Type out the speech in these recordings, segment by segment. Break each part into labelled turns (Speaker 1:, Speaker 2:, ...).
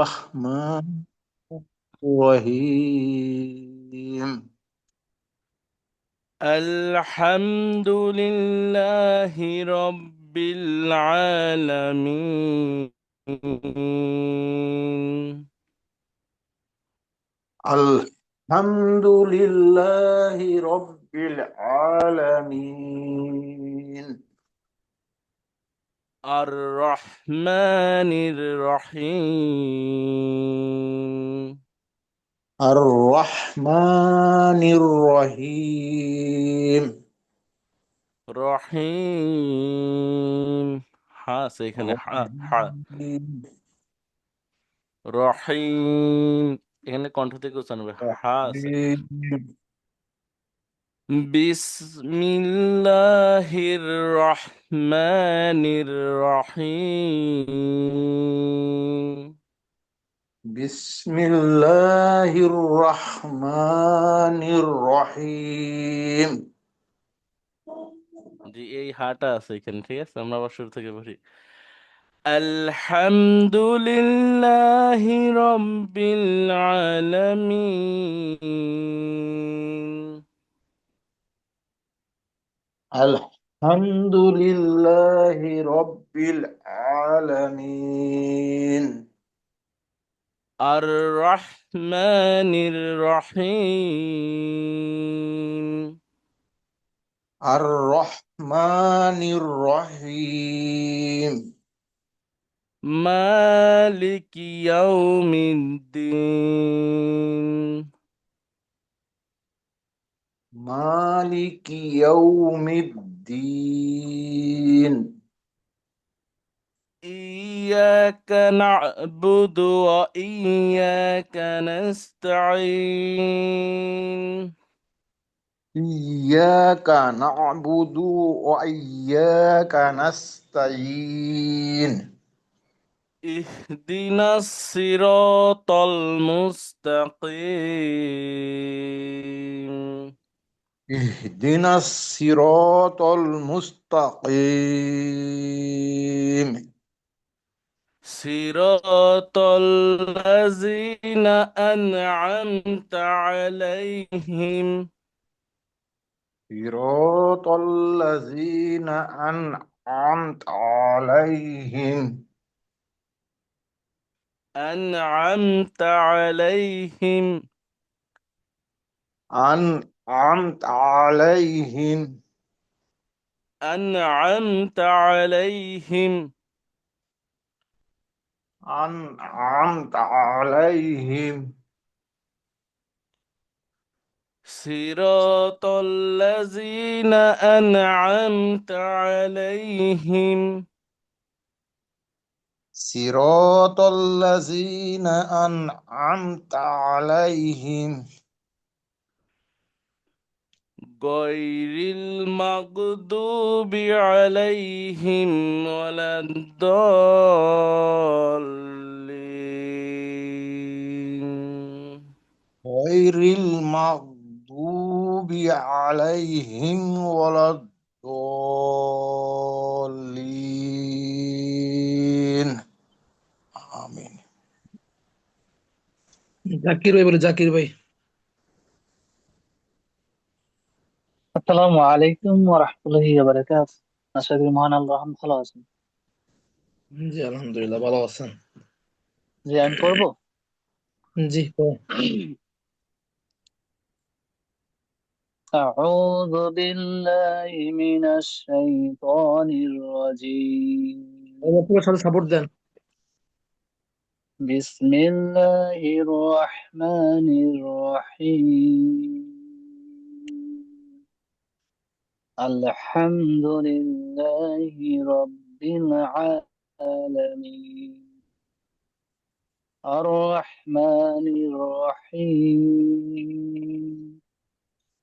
Speaker 1: الرحمن الرحيم
Speaker 2: الحمد لله رب العالمين.
Speaker 1: الحمد لله رب العالمين
Speaker 2: الرحمن الرحيم.
Speaker 1: الرحمن الرحيم
Speaker 2: রহিম হা আছে এখানে হা হা রহিম এখানে কণ্ঠ থেকে উচ্চারণ হবে হা আছে
Speaker 1: رحيم
Speaker 2: বিসমিল্লাহির রহমানির রহিম।
Speaker 1: بسم الله الرحمن الرحيم
Speaker 2: জি এই হাটা আছে এখানে, ঠিক আছে, আমরা আবার শুরু থেকে বলি। আলহামদুলিল্লাহি রাব্বিল আলামিন।
Speaker 1: الحمد لله رب العالمين
Speaker 2: আর রহমানির রহিম।
Speaker 1: الرحمن الرحيم
Speaker 2: মালিক ইয়াউমিদ্দিন।
Speaker 1: مالك يوم الدين
Speaker 2: إياك نعبد وإياك نستعين.
Speaker 1: إياك نعبد وإياك نستعين
Speaker 2: اهدنا الصراط المستقيم.
Speaker 1: اهدنا الصراط المستقيم
Speaker 2: صراط الذين أنعمت عليهم
Speaker 1: صراط الذين أنعمت عليهم
Speaker 2: أنعمت عليهم
Speaker 1: أنعمت عليهم
Speaker 2: أنعمت عليهم
Speaker 1: أنعمت عليهم
Speaker 2: صراط الذين أنعمت عليهم
Speaker 1: صراط الذين أنعمت عليهم
Speaker 2: غير المغضوب عليهم ولا الضالين.
Speaker 1: غير المغضوب عليهم ولا الضالين آمين
Speaker 3: জাকির ভাই বলে, জাকির ভাই।
Speaker 4: আসসালামু আলাইকুম ওয়া রাহমাতুল্লাহি ওয়া বারাকাতুহু। আশা করি মহান আল্লাহ রহম ভালো আছেন।
Speaker 3: জি আলহামদুলিল্লাহ, ভালো আছেন?
Speaker 4: জি আমি পড়বো।
Speaker 3: জি
Speaker 4: أعوذ بالله من الشيطان الرجيم.
Speaker 3: পুরো সাথে সাপোর্ট দেন।
Speaker 4: بسم الله الرحمن الرحيم. الحمد لله رب العالمين الرحمن الرحيم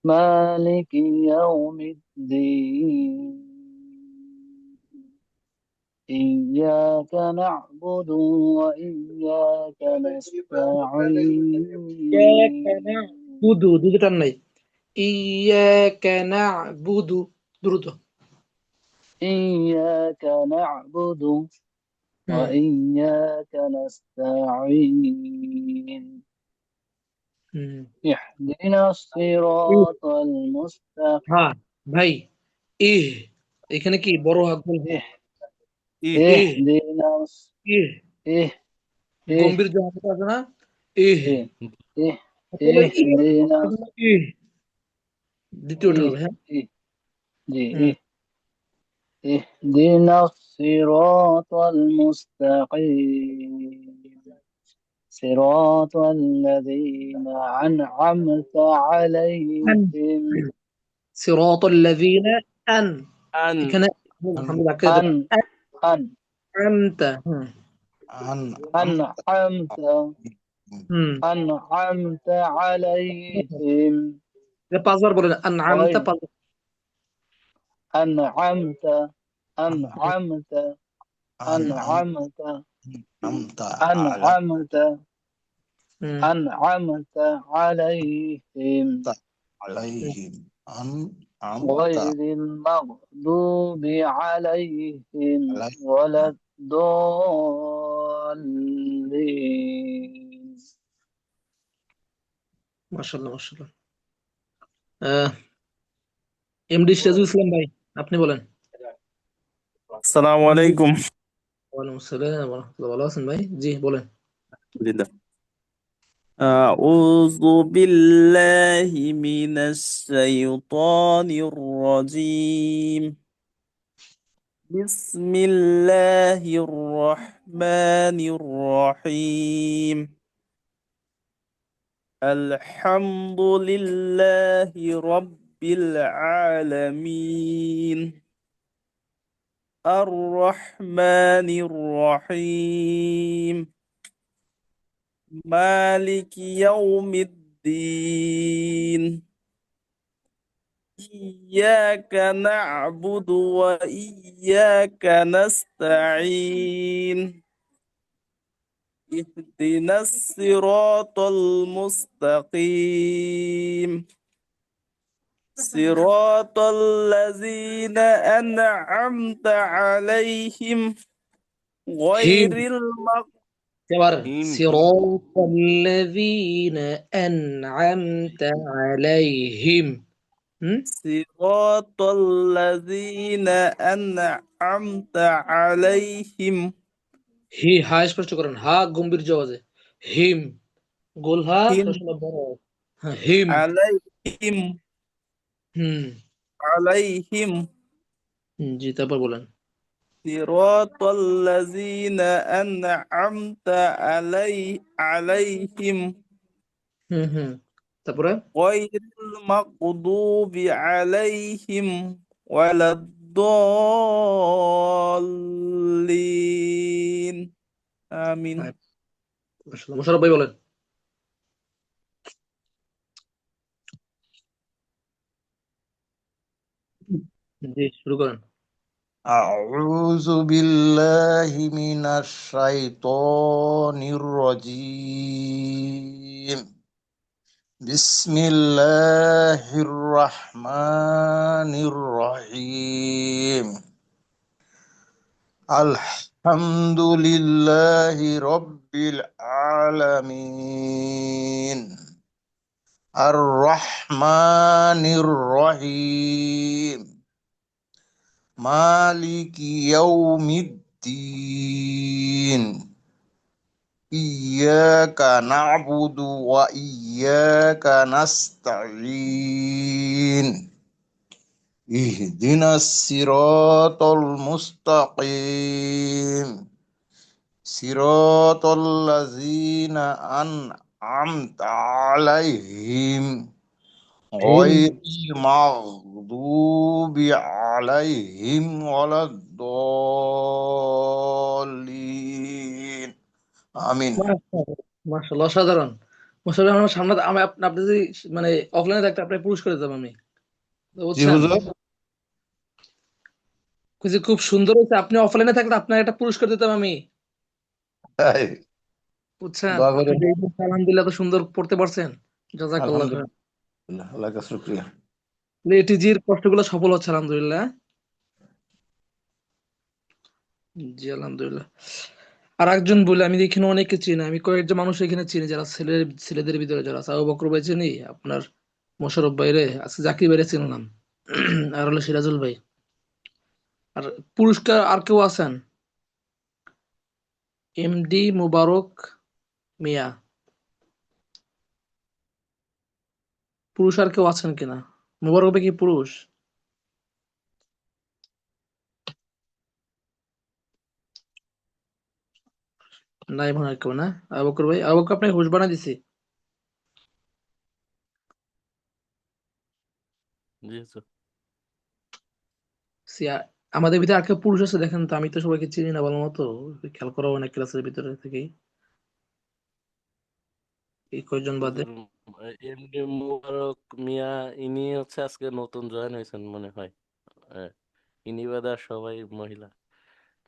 Speaker 4: مالك يوم الدين إياك نعبد وإياك
Speaker 3: ইয়াকা
Speaker 4: نستعين
Speaker 3: না'বুদু, দুটো টান নাই। ইয়াকা না'বুদু, দ্রুত।
Speaker 4: إياك نعبد وإياك نستعين اهدنا الصراط المستقيم
Speaker 3: হ্যাঁ ভাই, ইহ এখানে কি বড় হাক বলবো? ইহ
Speaker 4: اهدنا
Speaker 3: ইহ
Speaker 4: إه إه
Speaker 3: গম্ভীর যে হাকটা আছে না, ইহ
Speaker 4: إه إه
Speaker 3: আসলে
Speaker 4: اهدنا
Speaker 3: ইহ দ্বিতীয়টা
Speaker 4: إه
Speaker 3: হবে। হ্যাঁ,
Speaker 4: إه جي
Speaker 3: হুম।
Speaker 4: اهدنا الصراط المستقيم صراط الذين أنعمت
Speaker 3: আন
Speaker 4: عليهم
Speaker 3: সিরাতাল্লাযীনা আন
Speaker 2: আন
Speaker 3: এখানে আলহামদুলিল্লাহ কে
Speaker 4: أن أن
Speaker 3: আনতা হুম
Speaker 4: أنعمت
Speaker 3: হুম
Speaker 4: أنعمت عليهم
Speaker 3: এটা পাঁচবার বলেন আনআমতা
Speaker 4: غير
Speaker 3: পাঁচবার।
Speaker 4: أنعمت أنعمت أنعمت أنعمت
Speaker 3: হুম
Speaker 4: أنعمت عليهم
Speaker 1: عليهم
Speaker 4: غير المغضوب عليهم
Speaker 1: عليهم
Speaker 4: ولا الضالين
Speaker 3: মাশাআল্লাহ মাশাআল্লাহ। এমডি সিরাজুল ইসলাম ভাই, আপনি বলেন।
Speaker 2: আসসালামু আলাইকুম।
Speaker 3: ওয়ালাইকুম আসসালাম ওয়া রাহমাতুল্লাহ। ভালো আছেন ভাই? জি বলেন।
Speaker 2: আলহামদুলিল্লাহ। أعوذ بالله من الشيطان الرجيم. بسم الله الرحمن الرحيم. الحمد لله رب العالمين. الرحمن الرحيم. مالك يوم الدين. إياك نعبد وإياك نستعين. اهدنا الصراط المستقيم. صراط الذين أنعمت عليهم
Speaker 3: হিম
Speaker 2: غير المغضوب
Speaker 3: এবার
Speaker 2: عليهم
Speaker 3: সিরাতাল্লাযীনা আনআমতা আলাইহিম হুম
Speaker 2: صراط الذين أنعمت عليهم
Speaker 3: হা স্পষ্ট করেন, হা গম্ভীর আওয়াজে, হিম গোল হা
Speaker 2: هم
Speaker 3: সবসময় বড়। হ্যাঁ হিম
Speaker 2: عليهم
Speaker 3: হুম
Speaker 2: عليهم
Speaker 3: জি তারপর বলেন।
Speaker 2: صراط الذين أنعمت عليهم
Speaker 3: হুম তারপরে
Speaker 2: غير المغضوب عليهم ولا الضالين آمين.
Speaker 3: হ্যাঁ, মাশাআল্লাহ। মোশাররফ ভাই বলেন। জি শুরু করেন।
Speaker 1: أعوذ بالله من الشيطان الرجيم بسم الله الرحمن الرحيم الحمد لله رب العالمين الرحمن الرحيم مالك يوم الدين إياك نعبد وإياك نستعين اهدنا الصراط المستقيم صراط الذين أنعمت عليهم
Speaker 3: হিম
Speaker 1: غير المغضوب عليهم ولا الضالين آمين
Speaker 3: মাশাআল্লাহ অসাধারণ। মাশাআল্লাহ আমার সামনে আমি আপনি যদি মানে অফলাইনে থাকতে আপনাকে পুরস্কার দিতাম আমি, তো
Speaker 1: জি
Speaker 3: বুঝছেন।
Speaker 1: হুজুর
Speaker 3: যে খুব সুন্দর হয়েছে, আপনি অফলাইনে থাকলে আপনাকে একটা পুরস্কার দিতাম আমি,
Speaker 1: তাই
Speaker 3: বুঝছেন।
Speaker 1: দোয়া
Speaker 3: আপনি
Speaker 1: করেন
Speaker 3: যে এই যে আলহামদুলিল্লাহ এত সুন্দর পড়তে পারছেন, জাযাকাল্লাহ খাইর।
Speaker 1: আলহামদুলিল্লাহ আল্লাহ কাছে শুকরিয়া
Speaker 3: এটিজির কষ্টগুলো সফল হচ্ছে আলহামদুলিল্লাহ। জি আলহামদুলিল্লাহ। আর একজন বলে, আমি এখানে অনেকে চিনি, আমি কয়েকজন মানুষ এখানে চিনি যারা ছেলেদের ভিতরে যারা আছে। আবু বকর ভাই চিনি, আপনার মোশাররফ ভাইরে, আজকে জাকির ভাইরে চিনলাম, আর হলো সিরাজুল ভাই। আর পুরস্কার আর কেউ আছেন? এমডি মোবারক মিয়া, পুরুষ আর কেউ আছেন কিনা? মোবারক ভাই কি পুরুষ? নাই মনে হয় কেউ, না? আবু বকর ভাই, আবু বকর আপনাকে হুশ বানা দিছি।
Speaker 2: জি হুজুর।
Speaker 3: সিয়া- আমাদের ভিতরে আর কেউ পুরুষ আছে দেখেন তো, আমি তো সবাইকে চিনি না ভালো মতো, খেয়াল করা অনেক ক্লাসের ভিতরে থেকেই, এই কয়জন বাদে।
Speaker 2: হুজুর, এমডি মুবারক মিয়া, ইনি হচ্ছে আজকে নতুন জয়েন হয়েছেন মনে হয়। আহ, ইনি বাদে আর সবাই মহিলা।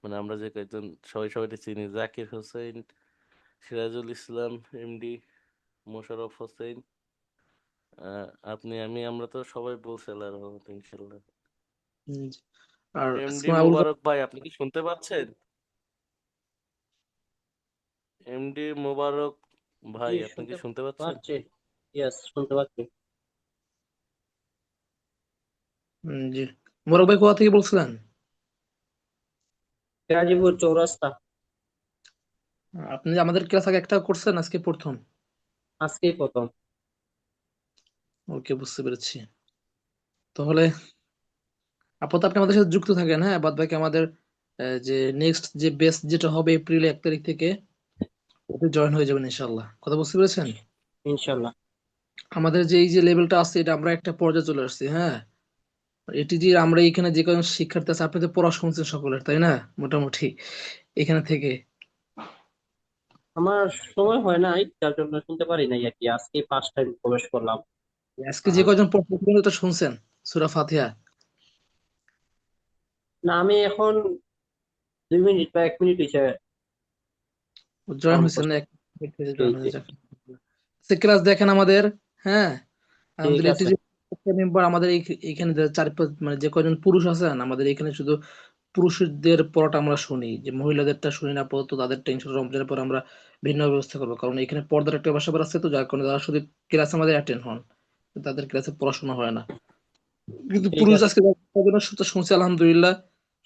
Speaker 2: মানে আমরা যে কয়েকজন সবাই সবাইকে চিনি, জাকির হোসেন, সিরাজুল ইসলাম, এমডি মোশাররফ হোসেন, আপনি, আমি, আমরা তো সবাই বলছি আল্লাহর রহমতে ইনশাল্লাহ।
Speaker 3: হুম, আর
Speaker 2: এমডি
Speaker 3: আজকে আবুল
Speaker 2: মোবারক ভাই, আপনি কি শুনতে পাচ্ছেন? এমডি মোবারক ভাই,
Speaker 5: জি,
Speaker 2: আপনি কি
Speaker 5: শুনতে
Speaker 2: শুনতে পাচ্ছেন?
Speaker 5: পাচ্ছি। ইয়েস, শুনতে পাচ্ছি।
Speaker 3: জি, মোবারক ভাই কোথা থেকে বলছিলেন?
Speaker 5: গাজীপুর চৌরাস্তা।
Speaker 3: আপনি যে আমাদের ক্লাস আগে একটা করছেন, আজকে প্রথম?
Speaker 5: আজকেই প্রথম।
Speaker 3: ওকে, বুঝতে পেরেছি। তাহলে আপাতত আপনি আমাদের সাথে যুক্ত থাকেন, হ্যাঁ? বাদ বাকি আমাদের যে নেক্সট যে বেস যেটা হবে এপ্রিল 1 তারিখ থেকে, ওতে জয়েন হয়ে যাবেন ইনশাল্লাহ। কথা বুঝতে পেরেছেন?
Speaker 5: ইনশাল্লাহ।
Speaker 3: আমাদের যে এই যে লেভেলটা আছে, এটা আমরা একটা পর্যায়ে চলে আসছি, হ্যাঁ? এটি যে আমরা এখানে যে কজন শিক্ষার্থী আছে, আপনি তো পড়া শুনছেন সকলের, তাই না? মোটামুটি এখানে থেকে
Speaker 5: আমার সময় হয় নাই, যার জন্য শুনতে পারি নাই আর কি। আজকেই ফার্স্ট টাইম প্রবেশ করলাম।
Speaker 3: আজকে যে
Speaker 5: আর
Speaker 3: কজন পড়তে তো শুনছেন সূরা ফাতিহা।
Speaker 5: না, আমি এখন 2 মিনিট বা 1 মিনিট হয়েছে
Speaker 3: জয়েন
Speaker 5: অন
Speaker 3: হয়েছেন না?
Speaker 5: করছি।
Speaker 3: জয়েন
Speaker 5: জি,
Speaker 3: হয়ে যাক। ক্লাস দেখেন আমাদের, হ্যাঁ?
Speaker 5: ঠিক
Speaker 3: আমাদের এটি
Speaker 5: আছে।
Speaker 3: যে মেম্বার আমাদের এইখানে যে মানে যে কয়জন পুরুষ আছেন আমাদের এখানে, শুধু পুরুষদের পড়াটা আমরা শুনি, যে মহিলাদেরটা শুনি না আপাতত। তাদের টেনশন রমজানের পর আমরা ভিন্ন ব্যবস্থা করবো, কারণ এখানে পর্দার একটা ব্যাপার আছে, তো যার কারণে তারা শুধু ক্লাস আমাদের অ্যাটেন্ড হন, তাদের ক্লাসে পড়াশোনা হয় না। কিন্তু
Speaker 5: ঠিক
Speaker 3: পুরুষ
Speaker 5: আছে।
Speaker 3: আজকে যতজনের সাথে শুনছি আলহামদুলিল্লাহ,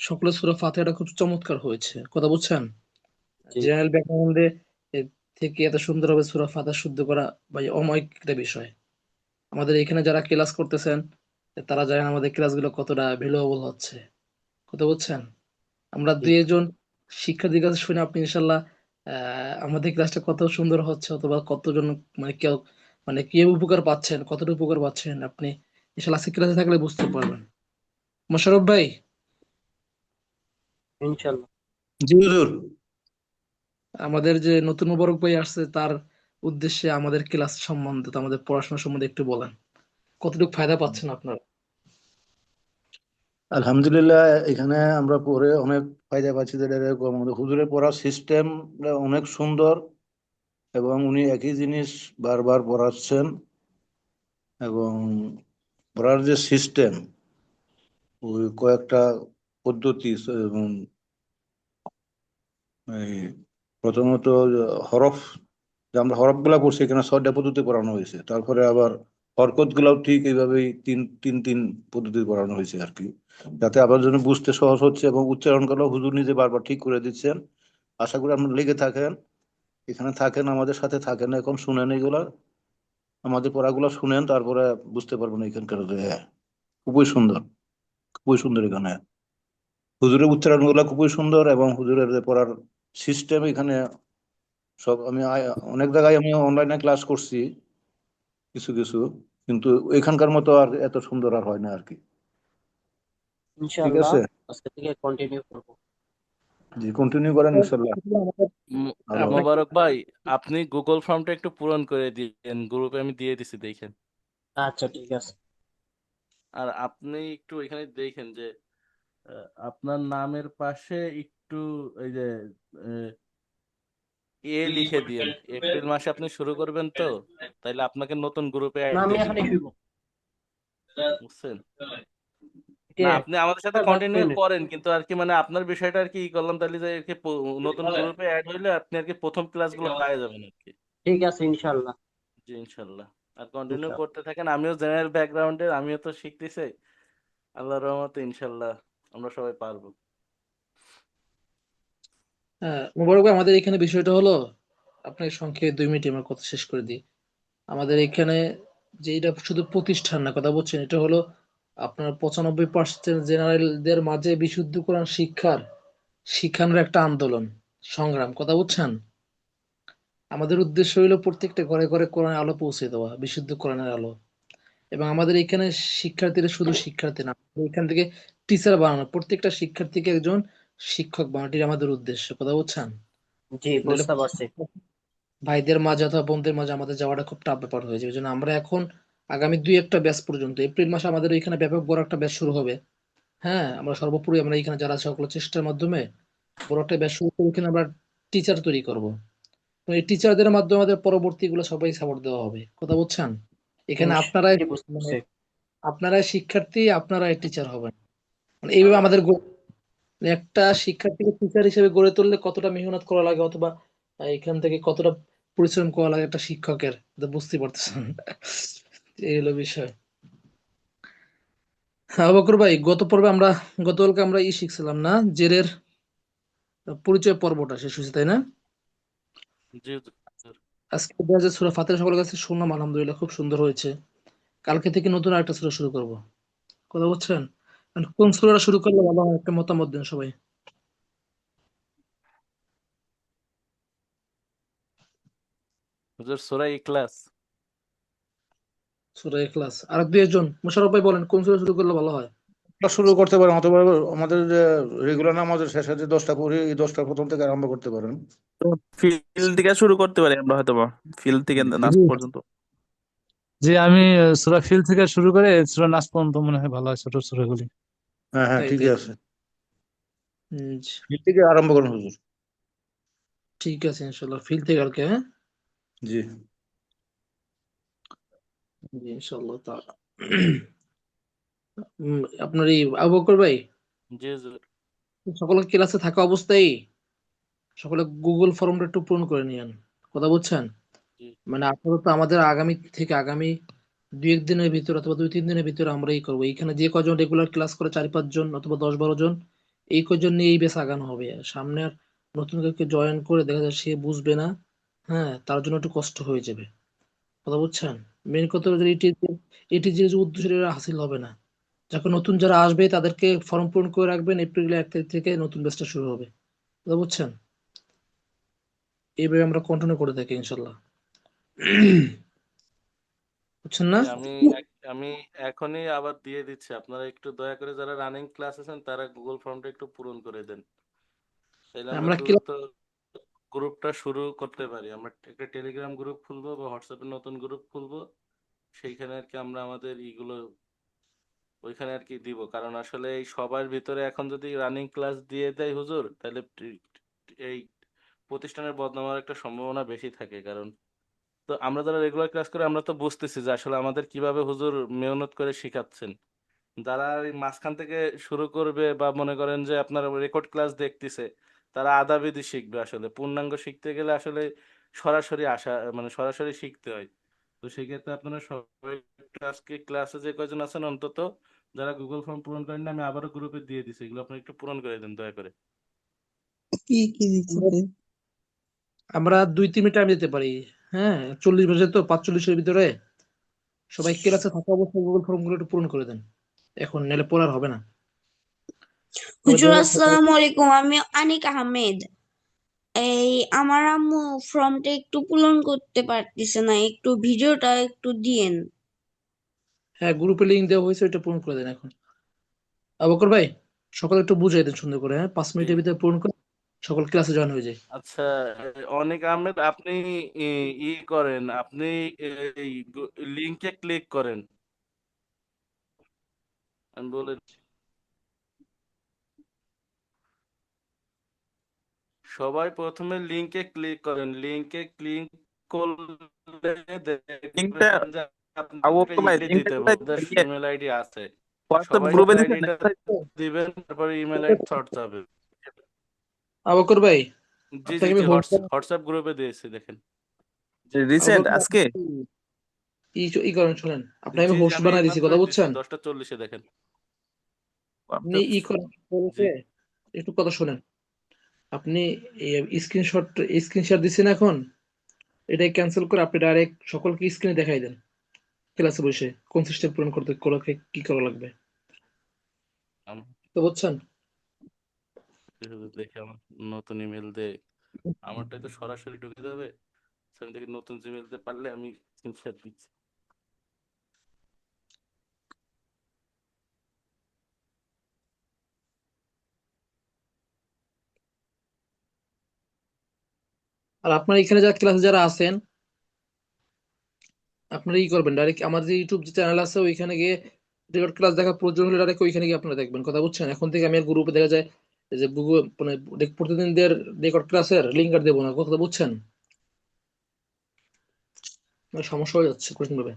Speaker 3: সকলের সূরা ফাতিহাটা খুব চমৎকার হয়েছে। কথা বুঝছেন?
Speaker 5: জি,
Speaker 3: জেনারেল ব্যাকগ্রাউন্ডে থেকে এত সুন্দরভাবে সূরা ফাতিহা শুদ্ধ করা ভাই অমায়িক একটা বিষয়। আমাদের এখানে যারা ক্লাস করতেছেন, তারা জানেন আমাদের ক্লাসগুলো কতটা ভ্যালুয়েবল হচ্ছে। কথা বুঝছেন? আমরা
Speaker 5: জি।
Speaker 3: দুই একজন শিক্ষার্থীর কাছে শুনে আপনি ইনশাল্লাহ আমাদের ক্লাসটা কত সুন্দর হচ্ছে, অথবা কতজন মানে কেউ মানে কি উপকার পাচ্ছেন, কতটা উপকার পাচ্ছেন আপনি ইনশাল্লাহ আজকে ক্লাসে থাকলে বুঝতে পারবেন। মোশাররফ ভাই,
Speaker 5: ইনশাল্লাহ।
Speaker 1: জি হুজুর।
Speaker 3: আমাদের যে নতুন মোবারক ভাই আসছে, তার উদ্দেশ্যে আমাদের ক্লাস সম্বন্ধে, তো আমাদের পড়াশোনা সম্বন্ধে একটু বলেন, কতটুকু ফায়দা পাচ্ছেন আপনারা?
Speaker 1: আলহামদুলিল্লাহ, এখানে আমরা পড়ে অনেক ফায়দা পাচ্ছি। যেটা এরকম আমাদের হুজুরের পড়ার সিস্টেম অনেক সুন্দর, এবং উনি একই জিনিস বারবার পড়াচ্ছেন। এবং পড়ার যে সিস্টেম, ওই কয়েকটা পদ্ধতি, এবং এই প্রথমত হরফ, যে আমরা হরফ গুলা পড়ছি এখানে 6টা পদ্ধতি পড়ানো হয়েছে। তারপরে আবার হরকত গুলাও ঠিক এইভাবেই তিন তিন তিন পদ্ধতি পড়ানো হয়েছে আর কি, যাতে আপনার জন্য বুঝতে সহজ হচ্ছে, এবং উচ্চারণ গুলো হুজুর নিজে বারবার ঠিক করে দিচ্ছেন। আশা করি আপনারা লেগে থাকেন, এখানে থাকেন, আমাদের সাথে থাকেন, এখন শুনেন এগুলা, আমাদের পড়াগুলো শুনেন, তারপরে বুঝতে পারবেন এখানকার যে খুবই সুন্দর, খুবই সুন্দর এখানে। হুজুরের উচ্চারণ গুলা খুবই সুন্দর, এবং হুজুরের যে পড়ার সিস্টেম এখানে সব, আমি অনেক জায়গায় আমি অনলাইনে ক্লাস করছি কিছু কিছু, কিন্তু এখানকার মতো আর এত সুন্দর আর হয় না আর কি। ঠিক
Speaker 5: ইনশাল্লাহ
Speaker 1: আছে,
Speaker 5: আজকে থেকে কন্টিনিউ করবো।
Speaker 1: জি কন্টিনিউ করেন ইনশাল্লাহ, ভালো হবে।
Speaker 3: আপনাকে
Speaker 2: মোবারক ভাই, আপনি গুগল ফর্মটা একটু পূরণ করে দিয়েন, গ্রুপে আমি দিয়ে দিছি, দেখেন।
Speaker 5: আচ্ছা, ঠিক আছে।
Speaker 2: আর আপনি একটু এখানে দেখেন যে আপনার নামের পাশে একটু এই যে লিখে দিয়েন। এপ্রিল মাসে আপনি শুরু করবেন তো, তাইলে আপনাকে নতুন গ্রুপে
Speaker 5: না,
Speaker 2: অ্যাড
Speaker 5: আমি
Speaker 2: দিয়ে দিব,
Speaker 5: এখানে শুইব।
Speaker 2: বুঝছেন? না আপনি আমাদের সাথে
Speaker 5: Just
Speaker 2: কন্টিনিউ
Speaker 5: minute.
Speaker 2: করেন, কিন্তু আর কি মানে আপনার বিষয়টা আর কি ই করলাম তাহলে যে আর কি নতুন গ্রুপে অ্যাড হইলে আপনি আর কি প্রথম ক্লাসগুলো পাওয়া যাবেন আর কি।
Speaker 5: ঠিক আছে ইনশাল্লাহ।
Speaker 2: জি ইনশাল্লাহ। আর কন্টিনিউ
Speaker 5: ইনশাল্লাহ।
Speaker 2: করতে থাকেন, আমিও জেনারেল ব্যাকগ্রাউন্ডের, আমিও তো শিখতেছি, আল্লাহর রহমতে ইনশাল্লাহ আমরা সবাই পারবো।
Speaker 3: হ্যাঁ মোবারক ভাই, আমাদের এখানে বিষয়টা হলো, আপনার সংক্ষেপে 2 মিনিটে আমার কথা শেষ করে দিই। আমাদের এখানে যে এটা শুধু প্রতিষ্ঠান না, কথা বলছেন, এটা হলো আপনার 95% জেনারেলদের মাঝে বিশুদ্ধ কোরআন শিক্ষানোর একটা আন্দোলন, সংগ্রাম, কথা বুঝছেন। আমাদের উদ্দেশ্য হইলো প্রত্যেকটা ঘরে ঘরে কোরআনের আলো পৌঁছে দেওয়া, বিশুদ্ধ কোরআনের আলো। এবং আমাদের এখানে শিক্ষার্থীরা শুধু শিক্ষার্থী না, আমাদের এখান থেকে টিচার বানানো, প্রত্যেকটা শিক্ষার্থীকে একজন শিক্ষক বানানোটি আমাদের উদ্দেশ্য, কথা বুঝছেন।
Speaker 5: জি
Speaker 3: নাহলে
Speaker 5: বুঝতে পারছি।
Speaker 3: ভাইদের মাঝে অথবা বোনদের মাঝে আমাদের যাওয়াটা খুব টাফ ব্যাপার হয়ে যাবে। এই জন্য আমরা এখন আগামী 2-1টা ব্যাচ পর্যন্ত, এপ্রিল মাসে আমাদের এখানে ব্যাপক বড় একটা ব্যাচ শুরু হবে। হ্যাঁ, আমরা সর্বোপরি আমরা এখানে যারা আছে সকল চেষ্টার মাধ্যমে বড় একটা ব্যাচ শুরু করে এখানে আমরা টিচার তৈরি করব। তো এই টিচারদের মাধ্যমে আমাদের পরবর্তী গুলো সবাই সাপোর্ট দেওয়া হবে, কথা বুঝছেন। এখানে আপনারাই,
Speaker 5: জি বুঝতে
Speaker 3: মানে
Speaker 5: পারছি।
Speaker 3: আপনারাই শিক্ষার্থী, আপনারাই টিচার হবেন। মানে এইভাবে আমাদের মানে একটা শিক্ষার্থীকে টিচার হিসেবে গড়ে তুললে কতটা মেহনত করা লাগে, অথবা এখান থেকে কতটা পরিশ্রম করা লাগে একটা শিক্ষকের, এটা বুঝতে পারতেছেন। এই হলো বিষয়। হ্যাঁ বকর ভাই, গতকালকে আমরা শিখছিলাম না, জেরের পরিচয় পর্বটা শেষ হয়েছে, তাই না?
Speaker 2: জি হুজুর।
Speaker 3: আজকে দেখা যায় সূরা ফাতিহা সকলের কাছে শুনলাম, আলহামদুলিল্লাহ খুব সুন্দর হয়েছে। কালকে থেকে নতুন আরেকটা সূরা শুরু করব, কথা বুঝছেন। মানে কোন সূরাটা শুরু করলে ভালো হয়, একটা মতামত দেন সবাই।
Speaker 2: হুজুর সূরা ইখলাস।
Speaker 3: সূরা ইখলাস। আর 2-1 মোশাররফ ভাই বলেন কোন সূরা শুরু করলে ভালো হয়।
Speaker 1: আমরা শুরু করতে পারেন, অথবা আমাদের যে রেগুলার নামাজের শেষে যে 10টা পড়ি, এই 10টার প্রথম থেকে আরম্ভ করতে পারেন।
Speaker 6: তো ফিল থেকে শুরু করতে পারি আমরা, হয়তো বা ফিল থেকে নাচ
Speaker 3: জি
Speaker 6: পর্যন্ত।
Speaker 7: যে আমি সূরা ফিল থেকে শুরু করে সূরা নাস পর্যন্ত মনে হয় ভালো হয়, ছোট সূরাগুলি।
Speaker 1: হ্যাঁ হ্যাঁ
Speaker 3: তাই
Speaker 1: ঠিকই
Speaker 3: তাই।
Speaker 1: আছে,
Speaker 3: জি,
Speaker 1: এই থেকে আরম্ভ করুন হুজুর।
Speaker 3: ঠিক আছে ইনশাল্লাহ, ফিল থেকে কালকে, হ্যাঁ।
Speaker 1: জি
Speaker 3: জি ইনশাল্লাহ তাআলা। আপনার এই আবু বকর ভাই,
Speaker 2: জি হুজুর।
Speaker 3: সকল ক্লাসে থাকা অবস্থায় সকলে গুগল ফর্মটা একটু পূরণ করে নিয়েন, কথা বুঝছেন।
Speaker 2: জি
Speaker 3: মানে আপাতত আমাদের আগামী 2-1 দিনের ভিতর অথবা 2-3 দিনের ভিতরে আমরা করবো। এখানে যে কজন রেগুলার ক্লাস করে 4-5 জন অথবা 10-12 জন, এই কজন নিয়ে এই বেশ আগানো হবে। আর সামনে আর নতুন কাউকে জয়েন করে দেখা যায় সে বুঝবে না, হ্যাঁ, তার জন্য একটু কষ্ট হয়ে যাবে, কথা বুঝছেন। মেন কথা হচ্ছে এটি যে উদ্দেশ্য হাসিল হবে না। যখন নতুন যারা আসবে তাদেরকে ফর্ম পূরণ করে রাখবেন, এপ্রিলের 1 তারিখ থেকে নতুন ব্যাচটা শুরু হবে, কথা বুঝছেন। এইভাবে আমরা কন্টিনিউ করে থাকি ইনশাল্লাহ, বুঝছেন
Speaker 2: জি
Speaker 3: না।
Speaker 2: আমি এখনই আবার দিয়ে দিচ্ছি, আপনারা একটু দয়া করে যারা রানিং ক্লাস আছেন তারা গুগল ফর্মটা একটু পূরণ করে দেন, তাহলে আমরা
Speaker 3: আমরা
Speaker 2: দ্রুত গ্রুপটা শুরু করতে পারি। আমরা একটা টেলিগ্রাম গ্রুপ খুলবো বা হোয়াটসঅ্যাপে নতুন গ্রুপ খুলবো, সেইখানে আর কি আমরা আমাদের ইগুলো ওইখানে আর কি দিব। কারণ আসলে এই সবার ভিতরে এখন যদি রানিং ক্লাস দিয়ে দেয় হুজুর, তাহলে এই প্রতিষ্ঠানের বদনাম হওয়ার একটা সম্ভাবনা বেশি থাকে। কারণ তো আমরা যারা রেগুলার ক্লাস করি আমরা তো বুঝতেছি যে আসলে আমাদের কিভাবে হুজুর মেহনত করে শিখাচ্ছেন। যারা এই মাঝখান থেকে শুরু করবে বা মনে করেন যে আপনার রেকর্ড ক্লাস দেখতেছে, তারা আধা বিধি শিখবে। আসলে পূর্ণাঙ্গ শিখতে গেলে আসলে সরাসরি আসা, মানে সরাসরি শিখতে হয়। তো সেক্ষেত্রে আপনারা সবাই একটু আজকে ক্লাসে যে কয়জন আছেন অন্তত যারা গুগল ফর্ম পূরণ করেন না, আমি আবারও গ্রুপে দিয়ে দিছি, এগুলো আপনি একটু পূরণ করে দেন দয়া করে।
Speaker 8: কি কি দিচ্ছে ভাই?
Speaker 3: আমরা 2-3 মিনিট টাইম দিতে পারি। হ্যাঁ, 40 বাজে তো, 45-এর ভিতরে সবাই ক্লাসে থাকা অবস্থায় গুগল ফর্ম গুলো একটু পূরণ করে দেন এখন, নাহলে পড়ার হবে না। তবে
Speaker 8: হুজুর
Speaker 3: দেখা যাচ্ছে
Speaker 8: আসসালামু আলাইকুম, আমি আনিক আহমেদ। এই আমার আম্মু ফর্মটা একটু পূরণ করতে পারতেছে না, একটু ভিডিওটা একটু দিয়েন।
Speaker 3: হ্যাঁ, গ্রুপে লিংক দেওয়া হয়েছে, ওইটা পূরণ করে দেন এখন। আবু বকর ভাই, সকালে একটু বুঝাই দেন সুন্দর করে, হ্যাঁ, 5 মিনিটের ভিতরে পূরণ করে সকল ক্লাসে জয়েন হয়ে যায়।
Speaker 2: আচ্ছা, অনিক আহমেদ, আপনি ই ই করেন, আপনি এই লিংকে ক্লিক করেন, আমি বলে সবাই প্রথমে লিংকে ক্লিক করেন। লিংকে ক্লিক করলে
Speaker 6: লিঙ্কটা
Speaker 2: দেখবেন যে
Speaker 6: আবু
Speaker 2: আপনাকে
Speaker 6: বকর ভাই,
Speaker 2: ইমেল
Speaker 6: লিঙ্কটা
Speaker 2: দিতে হবে,
Speaker 6: কোথায়
Speaker 2: ওদের
Speaker 6: দিবেন?
Speaker 2: ইমেল আইডি আছে।
Speaker 6: হোয়াটসঅ্যাপ
Speaker 2: সবাই
Speaker 6: গ্রুপে
Speaker 2: নিজের
Speaker 6: দিচ্ছেন
Speaker 2: আইডিটা দিবেন, তারপরে ইমেল আইডি থট যাবে।
Speaker 3: আবকর ভাই,
Speaker 2: জি জি
Speaker 3: আপনাকে আমি
Speaker 2: জি,
Speaker 3: হোস্ট
Speaker 2: হোয়াটসঅ্যাপ গ্রুপে দিয়েছি, দেখেন।
Speaker 6: রিসেন্ট
Speaker 3: আবকর ভাই,
Speaker 6: আজকে?
Speaker 3: ই করেন, শুনেন, আপনাকে আমি
Speaker 2: জি জি,
Speaker 3: হোস্ট
Speaker 2: আমি
Speaker 3: বানাই দিছি, কথা
Speaker 2: এইমাত্রই দিছি
Speaker 3: বুঝছেন?
Speaker 2: 10টা 40-এ, দেখেন।
Speaker 3: আপনি ই করেন,
Speaker 2: জি
Speaker 3: একটু কথা শুনেন। আপনি স্ক্রিনশট স্ক্রিনশট দিচ্ছেন এখন, এটাই ক্যান্সেল করে আপনি ডাইরেক্ট সকলকে স্ক্রিনে দেখাই দেন ক্লাসে বসে কোন সিস্টেম পূরণ করতে কি করা লাগবে,
Speaker 2: আমি
Speaker 3: তো বুঝছেন?
Speaker 2: শুধু দেখি আমার নতুন ইমেল দিয়ে, আমারটাই তো সরাসরি ঢুকে যাবে। So, আমি দেখি নতুন জিমেল দিতে পারলে আমি স্ক্রিনশট দিচ্ছি।
Speaker 3: আর আপনার এখানে যারা ক্লাসে যারা আছেন, আপনারা ই করবেন ডাইরেক্ট আমার যে ইউটিউব যে চ্যানেল আছে ওইখানে গিয়ে রেকর্ড ক্লাস দেখার প্রয়োজন হলে ডাইরেক্ট ওইখানে গিয়ে আপনারা দেখবেন, কথা বুঝছেন? এখন থেকে আমি আর গ্রুপে দেখা যায় যে গুগল মানে প্রতিদিনদের রেকর্ড ক্লাসের লিঙ্ক আর দেবো না, কথা বুঝছেন? মানে সমস্যা হয়ে যাচ্ছে কঠিন ভাবে।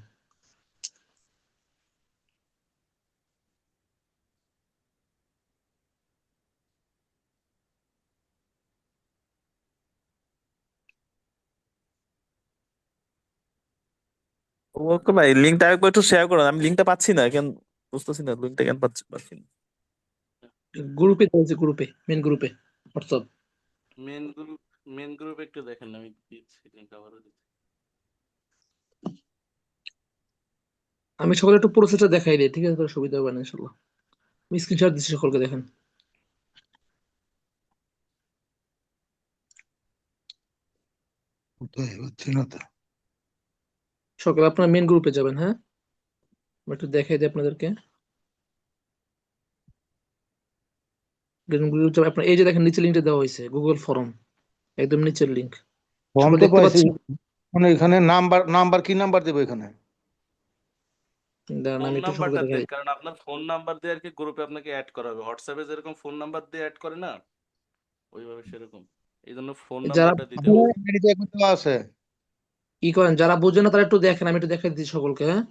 Speaker 6: ওকে ভাই, লিঙ্কটা একবার একটু শেয়ার করুন, আমি লিঙ্কটা পাচ্ছি না কেন, বুঝতেছি না লিঙ্কটা কেন পাচ্ছি না।
Speaker 3: গ্রুপে দিয়েছি, গ্রুপে, মেন গ্রুপে, WhatsApp.
Speaker 2: Main group, main group একটু দেখেন, আমি দিচ্ছি লিংক, আবারও দিচ্ছি।
Speaker 3: আমি সকলে একটু প্রসেসটা দেখাই দিই, ঠিক আছে? তাহলে সুবিধা হবে না ইনশাল্লাহ। আমি স্ক্রিনশট দিচ্ছি, সকলকে দেখেন।
Speaker 1: কোথায় হচ্ছে না তো।
Speaker 3: সকলে আপনার মেন গ্রুপে যাবেন, হ্যাঁ? আমি একটু দেখাই দিই আপনাদেরকে। গ্রুপ যাবেন, আপনার এই যে দেখেন নিচে লিঙ্কটা দেওয়া হয়েছে, গুগল ফর্ম, একদম নিচের লিঙ্ক।
Speaker 1: ফর্ম
Speaker 3: সবাই
Speaker 1: তো
Speaker 3: দেখতে
Speaker 1: পাইছি,
Speaker 3: পাচ্ছেন?
Speaker 1: মানে এখানে নাম্বার নাম্বার কি নাম্বার দেবো এখানে?
Speaker 3: দাঁড়ান
Speaker 2: ফোন
Speaker 3: আমি একটু সকলকে
Speaker 2: নাম্বারটা
Speaker 3: দেখাই
Speaker 2: দেন,
Speaker 3: দিই।
Speaker 2: কারণ আপনার ফোন নাম্বার দিয়ে আর কি গ্রুপে আপনাকে অ্যাড করা হবে। হোয়াটসঅ্যাপে যেরকম ফোন নাম্বার দিয়ে অ্যাড করে না, ওইভাবে সেরকম। এই জন্য ফোন
Speaker 3: যারা
Speaker 2: নাম্বারটা দিতে
Speaker 1: আপনার
Speaker 2: হবে।
Speaker 1: এনআইডি একবার দেওয়া আছে,
Speaker 3: ই করেন, যারা বুঝেন না তারা একটু দেখেন, আমি একটু দেখাই দিচ্ছি সকলকে, হ্যাঁ?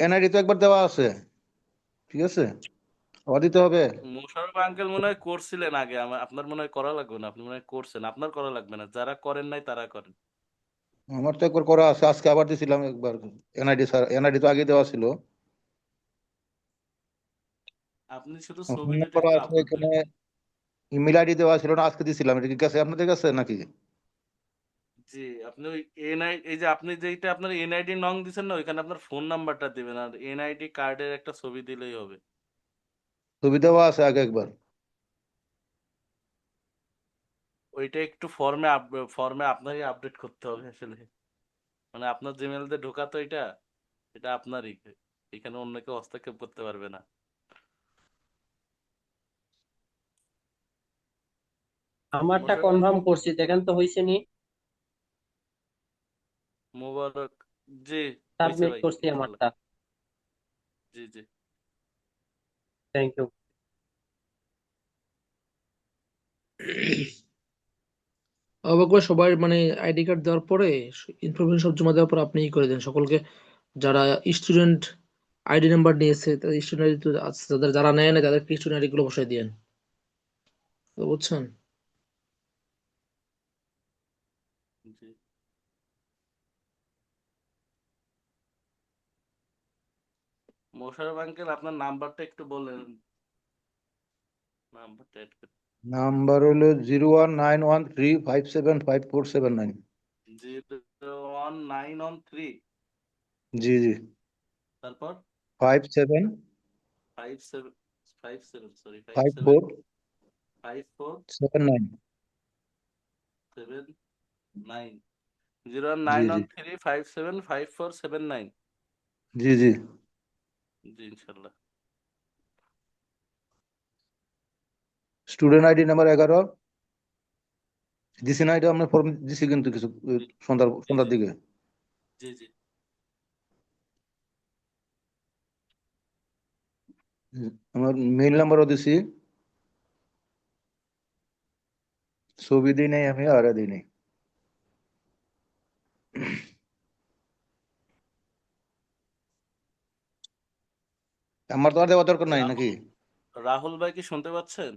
Speaker 1: এনআইডি তো একবার দেওয়া আছে, ঠিক আছে, আবার দিতে হবে।
Speaker 2: মোশাররফ আঙ্কেল মনে হয় করছিলেন আগে, আপনার মনে হয় করা লাগবে না, আপনি মনে হয় করছেন, আপনার করা লাগবে না, যারা করেন নাই তারা করেন।
Speaker 1: আমার তো একবার করা আছে, আজকে আবার দিছিলাম একবার। এনআইডি স্যার, এনআইডি তো আগে দেওয়া ছিল।
Speaker 2: আপনি শুধু
Speaker 1: ফোন
Speaker 2: ছবিটা
Speaker 1: নাম্বার
Speaker 2: একটু
Speaker 1: আছে
Speaker 2: আপলোড
Speaker 1: এখানে,
Speaker 2: দেন।
Speaker 1: ইমেল আইডি দেওয়া ছিল না, আজকে দিছিলাম। এটা কি কাছে আপনাদের কাছে নাকি?
Speaker 2: জি, আপনি ওই এই যে আপনি যেইটা আপনার এনআইডি নং দিছেন না, ওইখানে আপনার ফোন নাম্বারটা দিবেন, আর এনআইডি কার্ডের একটা ছবি দিলেই হবে।
Speaker 1: ছবি দেওয়া আছে আগে একবার।
Speaker 2: ওইটা একটু ফর্মে আপনারই আপডেট করতে হবে আসলে। মানে আপনার জিমেল দিয়ে ঢোকা তো এটা, এটা আপনারই, এখানে অন্য কেউ হস্তক্ষেপ করতে পারবে না।
Speaker 5: আমারটা
Speaker 2: মোশাররফ
Speaker 5: কনফার্ম করছি, দেখেন তো হয়েছে নি?
Speaker 2: মোবারক, জি হয়েছে
Speaker 5: সাবমিট
Speaker 2: ভাই,
Speaker 5: করছি
Speaker 2: ইনশাল্লাহ।
Speaker 5: আমারটা।
Speaker 2: জি জি।
Speaker 5: Thank you.
Speaker 3: অবাক করে সবাই মানে আইডি কার্ড দেওয়ার পরে ইনফরমেশন সব জমা দেওয়ার পর আপনি ই করে দেন সকলকে, যারা স্টুডেন্ট আইডি নাম্বার নিয়েছে তাদের স্টুডেন্ট আইডি আছে, তাদের যারা নেয় না তাদের স্টুডেন্ট আইডি গুলো বসাই দিয়েন, তো বুঝছেন?
Speaker 2: জি, মোশাররফ আঙ্কেল আপনার নাম্বারটা একটু বলেন, নাম্বারটা অ্যাড করতে।
Speaker 1: নাম্বার হলো 01913575479।
Speaker 2: 01913,
Speaker 1: জি জি,
Speaker 2: তারপর
Speaker 1: 57
Speaker 2: 57 57, সরি 57
Speaker 1: 54
Speaker 2: 54
Speaker 1: 79।
Speaker 2: 79। জিরো
Speaker 1: জি
Speaker 2: নাইন
Speaker 1: জি
Speaker 2: ওয়ান থ্রি 575479।
Speaker 1: জি জি।
Speaker 2: জি ইনশাল্লাহ।
Speaker 1: স্টুডেন্ট আইডি নাম্বার 11 দিছি না? এটা আপনার ফর্ম দিছি কিন্তু কিছু
Speaker 2: জি
Speaker 1: সন্ধ্যার
Speaker 2: জি
Speaker 1: সন্ধ্যার
Speaker 2: জি
Speaker 1: দিকে।
Speaker 2: জি জি।
Speaker 1: আমার মেইল নাম্বারও দিছি, ছবি দিই নাই আমি, আর দিই নাই। আমার তো আর দেওয়ার দরকার নাই নাকি?
Speaker 2: রাহুল রাহুল ভাই কি শুনতে পাচ্ছেন?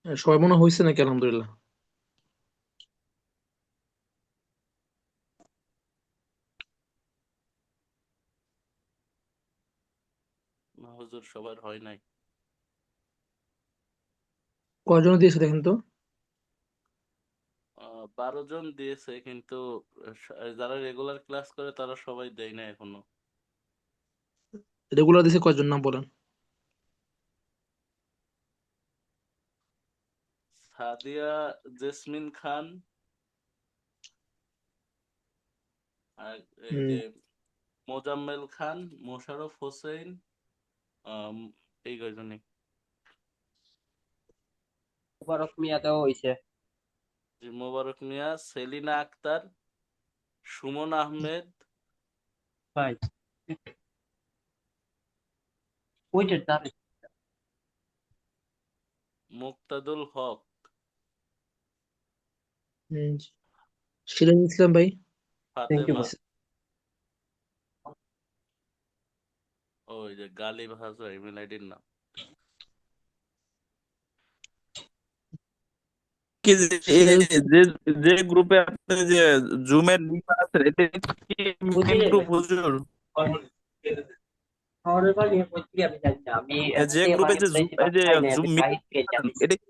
Speaker 3: সবাই মনে হয়েছে নাকি? আলহামদুলিল্লাহ।
Speaker 2: না হুজুর, সবার হয় নাই।
Speaker 3: কয়জন দিয়েছে দেখেন তো।
Speaker 2: 12 জন দিয়েছে, কিন্তু যারা রেগুলার ক্লাস করে তারা সবাই দেয় না এখনো।
Speaker 3: রেগুলার দিয়েছে কয়জন, নাম বলেন।
Speaker 2: সাদিয়া জেসমিন খান, আর এই
Speaker 3: হুম,
Speaker 2: যে মোজাম্মেল খান, মোশাররফ হোসেন, আম, এই কয়জনই।
Speaker 5: মুবারক মিয়া দেওয়া হয়েছে।
Speaker 2: যে মোবারক মিয়া, সেলিনা আক্তার, সুমন আহমেদ,
Speaker 5: ভাই ওইটার দাম
Speaker 2: মুক্তাদুল হক,
Speaker 3: হুম। সিরাজ ইসলাম ভাই।
Speaker 5: থ্যাংক ইউ
Speaker 2: ফাতেমা,
Speaker 5: ভাই।
Speaker 2: ওই যে গালিব হাজরা ইমেল আইডির নাম।
Speaker 6: কি যে
Speaker 3: সিরাজ
Speaker 6: যে যে গ্রুপে আপনি যে জুমের লিংক আছে এটা কি মেইন
Speaker 5: বুঝলি
Speaker 6: গ্রুপ হুজুর?
Speaker 5: শহরের বাড়ি বলছি আমি জানি না, আমি এখন
Speaker 6: যে
Speaker 5: থেকে
Speaker 6: গ্রুপে যে
Speaker 5: মার্কেট
Speaker 6: এই যে
Speaker 5: খাই না, আমি
Speaker 6: জুম
Speaker 5: বাইরে থেকে জানি।
Speaker 6: এটা কি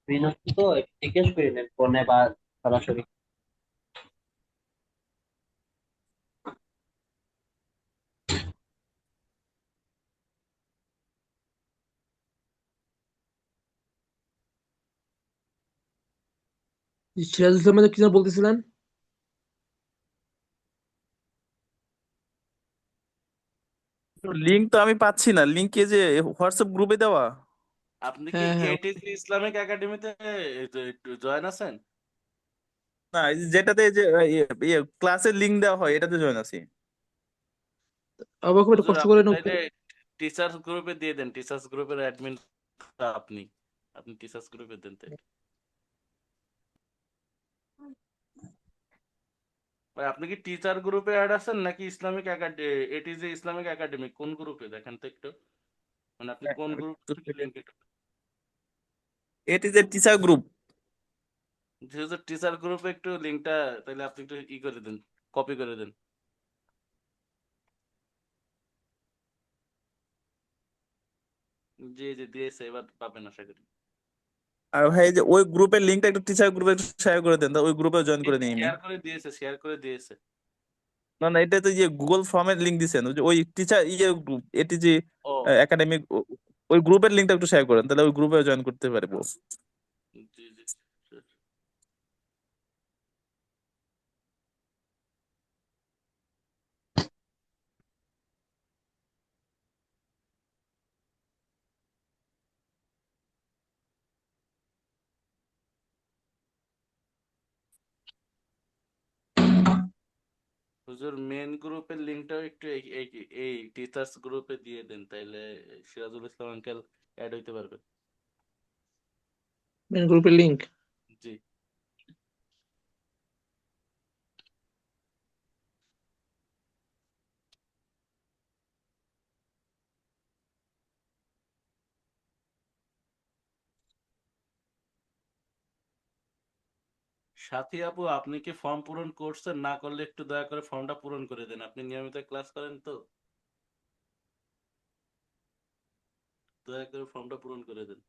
Speaker 5: বিনস্ত তো একটু জিজ্ঞেস করে নেন ফোনে বা সরাসরি।
Speaker 3: সিরাজ ইসলাম ভাই কি যেন বলতেছিলেন?
Speaker 6: লিংক তো আমি পাচ্ছি না, লিংক কি যে হোয়াটসঅ্যাপ গ্রুপে দেওয়া?
Speaker 2: আপনি কি
Speaker 3: হ্যাঁ, হ্যাঁ।
Speaker 2: এটিসি ইসলামিক একাডেমিতে জয়েন আছেন?
Speaker 6: না, এই যে যেটাতে যে ক্লাসের লিংক দেওয়া হয় এটাতে জয়েন আছি।
Speaker 3: আবার খুব একটা
Speaker 2: হুজুর
Speaker 3: কষ্ট
Speaker 2: আপনি
Speaker 3: করে
Speaker 2: তাইলে টিচার্স গ্রুপে দিয়ে দেন, টিচার্স গ্রুপের অ্যাডমিন আপনি আপনি টিচার্স গ্রুপে দেন তাইলে। ভাই আপনি কি টিচার গ্রুপে অ্যাড আছেন নাকি Islamic academy, ATG Islamic academy কোন গ্রুপে দেখেন তো একটু, মানে আপনি কোন গ্রুপ থেকে লিংক?
Speaker 6: এটি যে টিচার গ্রুপ।
Speaker 2: যেহেতু টিচার গ্রুপে একটু লিংকটা তাহলে আপনি একটু ই করে দেন, কপি করে দেন। জি জি দিয়েছে, এবার পাবেন আশা করি।
Speaker 6: আর ভাই যে ওই গ্রুপের লিংকটা একটু টিচার গ্রুপে একটু শেয়ার করে দেন, তো ওই গ্রুপে জয়েন করে নিই আমি।
Speaker 2: শেয়ার করে দিয়েছে, শেয়ার করে দিয়েছে।
Speaker 6: না না, এটা তো ইয়ে গুগল ফর্মের লিংক দিছেন, ওই যে ওই টিচার ইয়ে গ্রুপ এটি যে
Speaker 2: ও
Speaker 6: একাডেমিক, ওই গ্রুপের লিংকটা একটু শেয়ার করেন, তাহলে ওই গ্রুপে জয়েন করতে পারবো।
Speaker 2: জি জি। হুজুর মেন গ্রুপের লিংকটাও একটু এই টিচার্স গ্রুপে দিয়ে দেন, তাইলে সিরাজুল ইসলাম আঙ্কেল অ্যাড হইতে পারবে।
Speaker 3: মেন গ্রুপের লিংক।
Speaker 2: জি। সাথী আপু, আপনি কি ফর্ম পূরণ করছেন? না করলে একটু দয়া করে ফর্মটা পূরণ করে দেন, আপনি নিয়মিত ক্লাস করেন তো, দয়া করে ফর্মটা পূরণ করে দেন।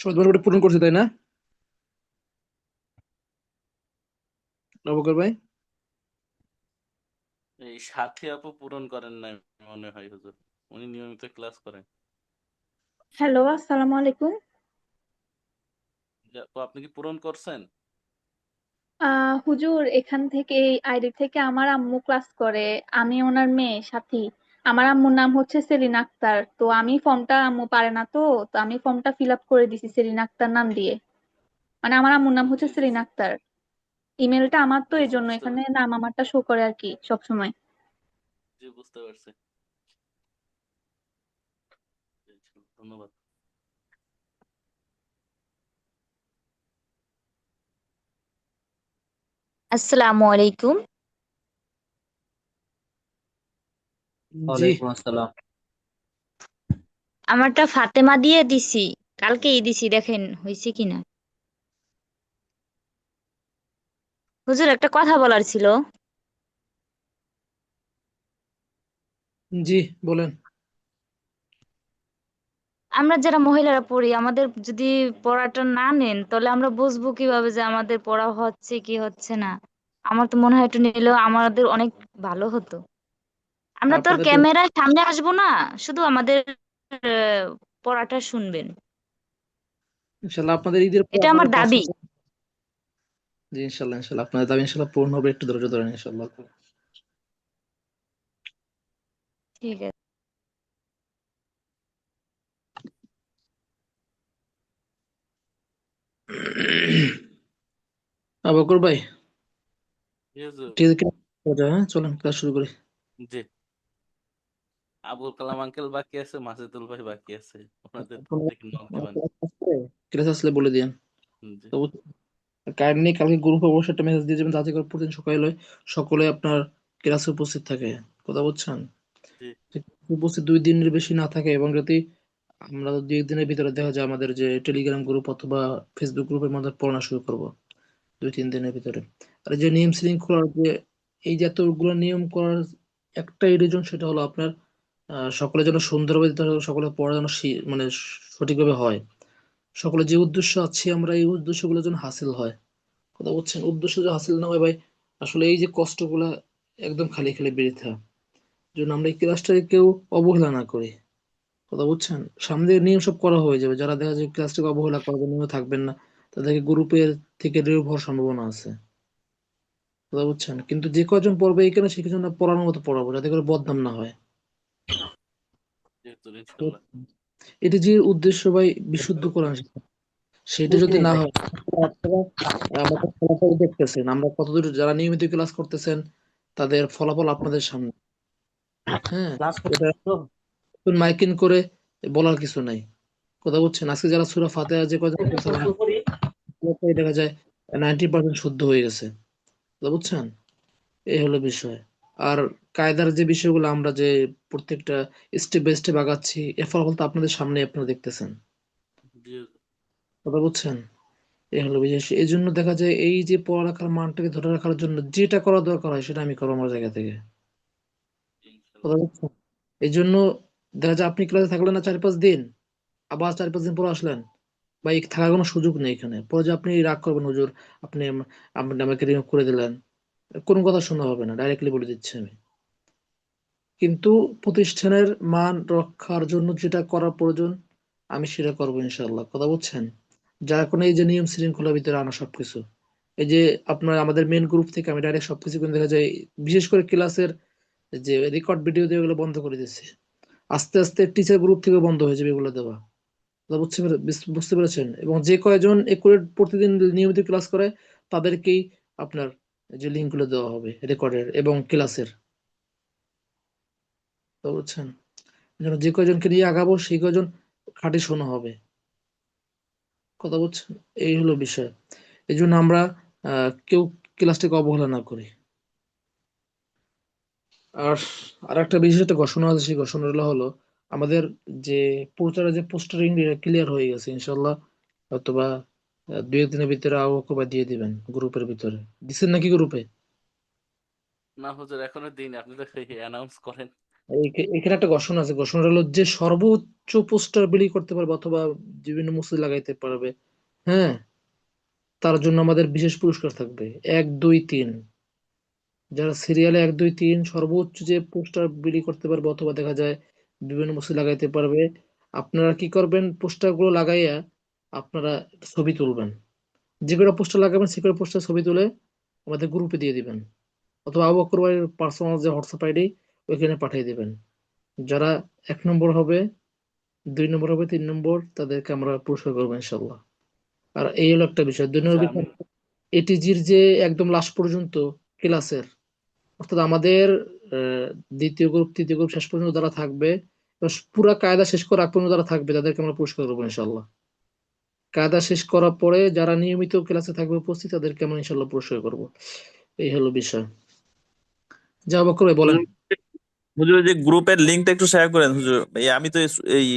Speaker 3: সবাই মোটামুটি পূরণ করছে তাই না নবকর ভাই?
Speaker 2: এই সাথী আপু পূরণ করেন না মনে হয় হুজুর, উনি নিয়মিত ক্লাস করেন।
Speaker 9: হ্যালো, আসসালামু আলাইকুম।
Speaker 2: যে আপু আপনি কি পূরণ করছেন?
Speaker 9: হুজুর, এখান থেকে এই আইডি থেকে আমার আম্মু ক্লাস করে। আমি ওনার মেয়ে সাথী। আমার আম্মুর নাম হচ্ছে সেলিনা আক্তার। তো আমি ফর্মটা, আম্মু পারে না তো তো আমি ফর্মটা ফিল আপ করে দিছি সেলিনা আক্তার নাম দিয়ে। মানে আমার আম্মুর নাম হচ্ছে
Speaker 2: জি জি
Speaker 9: সেলিনা
Speaker 2: জি
Speaker 9: আক্তার। ইমেলটা আমার, তো
Speaker 2: জি
Speaker 9: এই
Speaker 2: জি
Speaker 9: জন্য
Speaker 2: বুঝতে
Speaker 9: এখানে
Speaker 2: পারছি।
Speaker 9: নাম আমারটা শো করে আর কি সবসময়।
Speaker 2: জি বুঝতে পারছি। জি, জি, ধন্যবাদ।
Speaker 10: আসসালামু আলাইকুম।
Speaker 3: জি,
Speaker 5: ওয়ালাইকুম আসসালাম।
Speaker 10: আমারটা ফাতেমা দিয়ে দিছি, কালকেই দিছি, দেখেন হয়েছে কিনা। হুজুর, একটা কথা বলার ছিল।
Speaker 3: জি বলেন।
Speaker 10: আমরা যারা মহিলারা পড়ি, আমাদের যদি পড়াটা না নেন তাহলে আমরা বুঝবো কিভাবে যে আমাদের পড়া হচ্ছে কি হচ্ছে না? আমার তো মনে হয় একটু নিলেও আমাদের অনেক ভালো হতো। আমরা তো আর
Speaker 3: আপনাদের তো
Speaker 10: ক্যামেরার সামনে আসবো না, শুধু আমাদের আহ, পড়াটা শুনবেন।
Speaker 3: ইনশাল্লাহ আপনাদের ঈদের পর
Speaker 10: এটা আমার
Speaker 3: আপনাদের
Speaker 10: দাবি।
Speaker 3: 5 নম্বর। জি ইনশাল্লাহ ইনশাল্লাহ আপনাদের দাবি ইনশাল্লাহ পূর্ণ হবে, একটু ধৈর্য ধরেন ইনশাল্লাহ।
Speaker 10: ঠিক আছে।
Speaker 3: বকর ভাই,
Speaker 2: জি হুজুর।
Speaker 3: ঠিক আছে হ্যাঁ চলেন ক্লাস শুরু করি।
Speaker 2: জি, আবুল কালাম আঙ্কেল বাকি আছে, মাসুদুল ভাই বাকি আছে, ওনাদের দেখি নক দিবেন।
Speaker 3: ক্লাস আসলে বলে দিন।
Speaker 2: জি
Speaker 3: তো কাইন্ডলি কালকে গ্রুপে অবশ্যই একটা মেসেজ দিয়ে যাবেন যাতে করে প্রতিদিন সকালে সকলে আপনার ক্লাসে উপস্থিত থাকে। কথা বুঝছেন?
Speaker 2: জি
Speaker 3: উপস্থিত 2 দিনের বেশি না থাকে, এবং যদি আমরা 2 দিনের ভিতরে দেখা যায় আমাদের যে টেলিগ্রাম গ্রুপ অথবা ফেসবুক গ্রুপের মধ্যে পড়ানো শুরু করব 2-3 দিনের ভিতরে। আর এই যে নিয়ম শৃঙ্খলার যে এই যে এতগুলো নিয়ম করার একটাই রিজন, সেটা হলো আপনার সকলে যেন সুন্দরভাবে সকলে পড়া যেন মানে সঠিকভাবে হয়। সকলে যে উদ্দেশ্য আছে আমরা এই উদ্দেশ্যগুলো যেন হাসিল হয়। কথা বলছেন, উদ্দেশ্য যে হাসিল না হয় ভাই, আসলে এই যে কষ্টগুলা একদম খালি খালি বৃথা। জন্য আমরা এই ক্লাসটাকে কেউ অবহেলা না করি। কথা বুঝছেন, সামনে নিয়ম সব করা হয়ে যাবে, যারা দেখা যায় ক্লাসটাকে অবহেলা করার জন্য থাকবেন না তাদেরকে গ্রুপের থেকে রিমুভ হওয়ার সম্ভাবনা আছে। কথা বুঝছেন, কিন্তু যে কজন পড়বে এখানে সে কিছু না পড়ানোর মতো পড়াবো যাতে করে বদনাম না হয়।
Speaker 2: জি হুজুর, ইনশাল্লাহ।
Speaker 3: এটা যে উদ্দেশ্য ভাই, বিশুদ্ধ কোরআন শেখা। সেটা যদি না হয়, আপনারা আমাদের ফলাফল দেখতেছেন, আমরা কতদূর যারা নিয়মিত ক্লাস করতেছেন তাদের ফলাফল আপনাদের সামনে। হ্যাঁ,
Speaker 5: ক্লাস
Speaker 3: এটা
Speaker 5: করতেছো?
Speaker 3: মাইকিং করে বলার কিছু নাই। কথা বুঝছেন, আজকে যারা সূরা ফাতিহা যে কয়জন পড়ছে
Speaker 5: প্রশ্ন করি।
Speaker 3: আলহামদুলিল্লাহ, দেখা যায় 90% শুদ্ধ হয়ে গেছে। কথা বুঝছেন, এই হলো বিষয়। আর কায়দার যে বিষয়গুলো আমরা যে প্রত্যেকটা স্টেপ বাই স্টেপ আগাচ্ছি, এর ফলাফল তো আপনাদের সামনে আপনারা দেখতেছেন।
Speaker 2: জি হুজুর,
Speaker 3: কথা বুঝছেন, এই হলো বিশেষ। এই জন্য দেখা যায় এই যে পড়ালেখার মানটাকে ধরে রাখার জন্য যেটা করা দরকার হয় সেটা আমি করবো আমার জায়গা থেকে। কথা
Speaker 2: ইনশাল্লাহ।
Speaker 3: বুঝছেন, এই জন্য দেখা যায় আপনি ক্লাসে থাকলেন না 4-5 দিন, আবার 4-5 দিন পরে আসলেন, বা এই থাকার কোনো সুযোগ নেই এখানে। পরে যে আপনি রাগ করবেন, হুজুর আপনি আপনি আমাকে রিমুভ করে দিলেন, কোনো কথা শোনা হবে না, ডাইরেক্টলি বলে দিচ্ছি আমি। কিন্তু প্রতিষ্ঠানের মান রক্ষার জন্য যেটা করা প্রয়োজন আমি সেটা করবো ইনশাল্লাহ। কথা বুঝছেন, যার কোনো এই যে নিয়ম শৃঙ্খলার ভিতরে আনা সবকিছু, এই যে আপনার আমাদের মেন গ্রুপ থেকে আমি ডাইরেক্ট সবকিছু কিন্তু দেখা যায়, বিশেষ করে ক্লাসের যে রেকর্ড ভিডিও দিয়ে এগুলো বন্ধ করে দিচ্ছে। আস্তে আস্তে টিচার গ্রুপ থেকে বন্ধ হয়ে যাবে এগুলো দেওয়া। কথা বুঝতে পেরেছেন? এবং যে কয়জন একুরেট প্রতিদিন নিয়মিত ক্লাস করে তাদেরকেই আপনার যে লিঙ্ক গুলো দেওয়া হবে রেকর্ডের এবং ক্লাসের। কথা বুঝছেন, যেন যে কয়জনকে নিয়ে আগাবো সেই কয়জন খাঁটি শোনা হবে। কথা বুঝছেন, এই হলো বিষয়। এই জন্য আমরা কেউ ক্লাসটাকে অবহেলা না করি। আর আর একটা বিশেষ একটা ঘোষণা আছে, সেই ঘোষণাটা হলো আমাদের যে প্রচারের যে পোস্টারিং ক্লিয়ার হয়ে গেছে ইনশাল্লাহ। অথবা 2-1 দিনের ভিতরে আবু বকর ভাই দিয়ে দিবেন গ্রুপের ভিতরে। দিচ্ছেন নাকি গ্রুপে?
Speaker 2: না হুজুর, এখনো দিন, আপনি তো অ্যানাউন্স করেন।
Speaker 3: এখানে একটা ঘোষণা আছে, ঘোষণাটা হলো যে সর্বোচ্চ পোস্টার বিলি করতে পারবে অথবা বিভিন্ন মসজিদ লাগাইতে পারবে, হ্যাঁ, তার জন্য আমাদের বিশেষ পুরস্কার থাকবে 1 2 3। যারা সিরিয়ালে 1 2 3 সর্বোচ্চ যে পোস্টার বিলি করতে পারবে অথবা দেখা যায় বিভিন্ন মসজিদ লাগাইতে পারবে, আপনারা কি করবেন, পোস্টার গুলো লাগাইয়া আপনারা ছবি তুলবেন। যে কটা পোস্টার লাগাবেন সে কটা পোস্টার ছবি তুলে আমাদের গ্রুপে দিয়ে দিবেন, অথবা আবু বকর ভাইয়ের পার্সোনাল যে হোয়াটসঅ্যাপ আইডি ওইখানে পাঠিয়ে দিবেন। যারা 1 নম্বর হবে, 2 নম্বর হবে, 3 নম্বর, তাদেরকে আমরা পুরস্কার করবো ইনশাল্লাহ। আর এই হলো একটা বিষয়। 2 নম্বর
Speaker 2: আচ্ছা
Speaker 3: বিষয়, এটিজির যে একদম লাস্ট পর্যন্ত ক্লাসের, অর্থাৎ আমাদের দ্বিতীয় গ্রুপ তৃতীয় গ্রুপ শেষ পর্যন্ত যারা থাকবে, পুরা কায়দা শেষ করার আগ পর্যন্ত যারা থাকবে তাদেরকে আমরা পুরস্কার করবো ইনশাল্লাহ। কায়দা শেষ করার পরে যারা নিয়মিত ক্লাসে থাকবে উপস্থিত, তাদেরকে আমরা ইনশাল্লাহ পুরস্কার করবো। এই হলো বিষয়। যা বকর ভাই বলেন।
Speaker 6: হুজুর, হুজুর যে গ্রুপের লিঙ্কটা একটু শেয়ার করেন হুজুর। আমি তো এই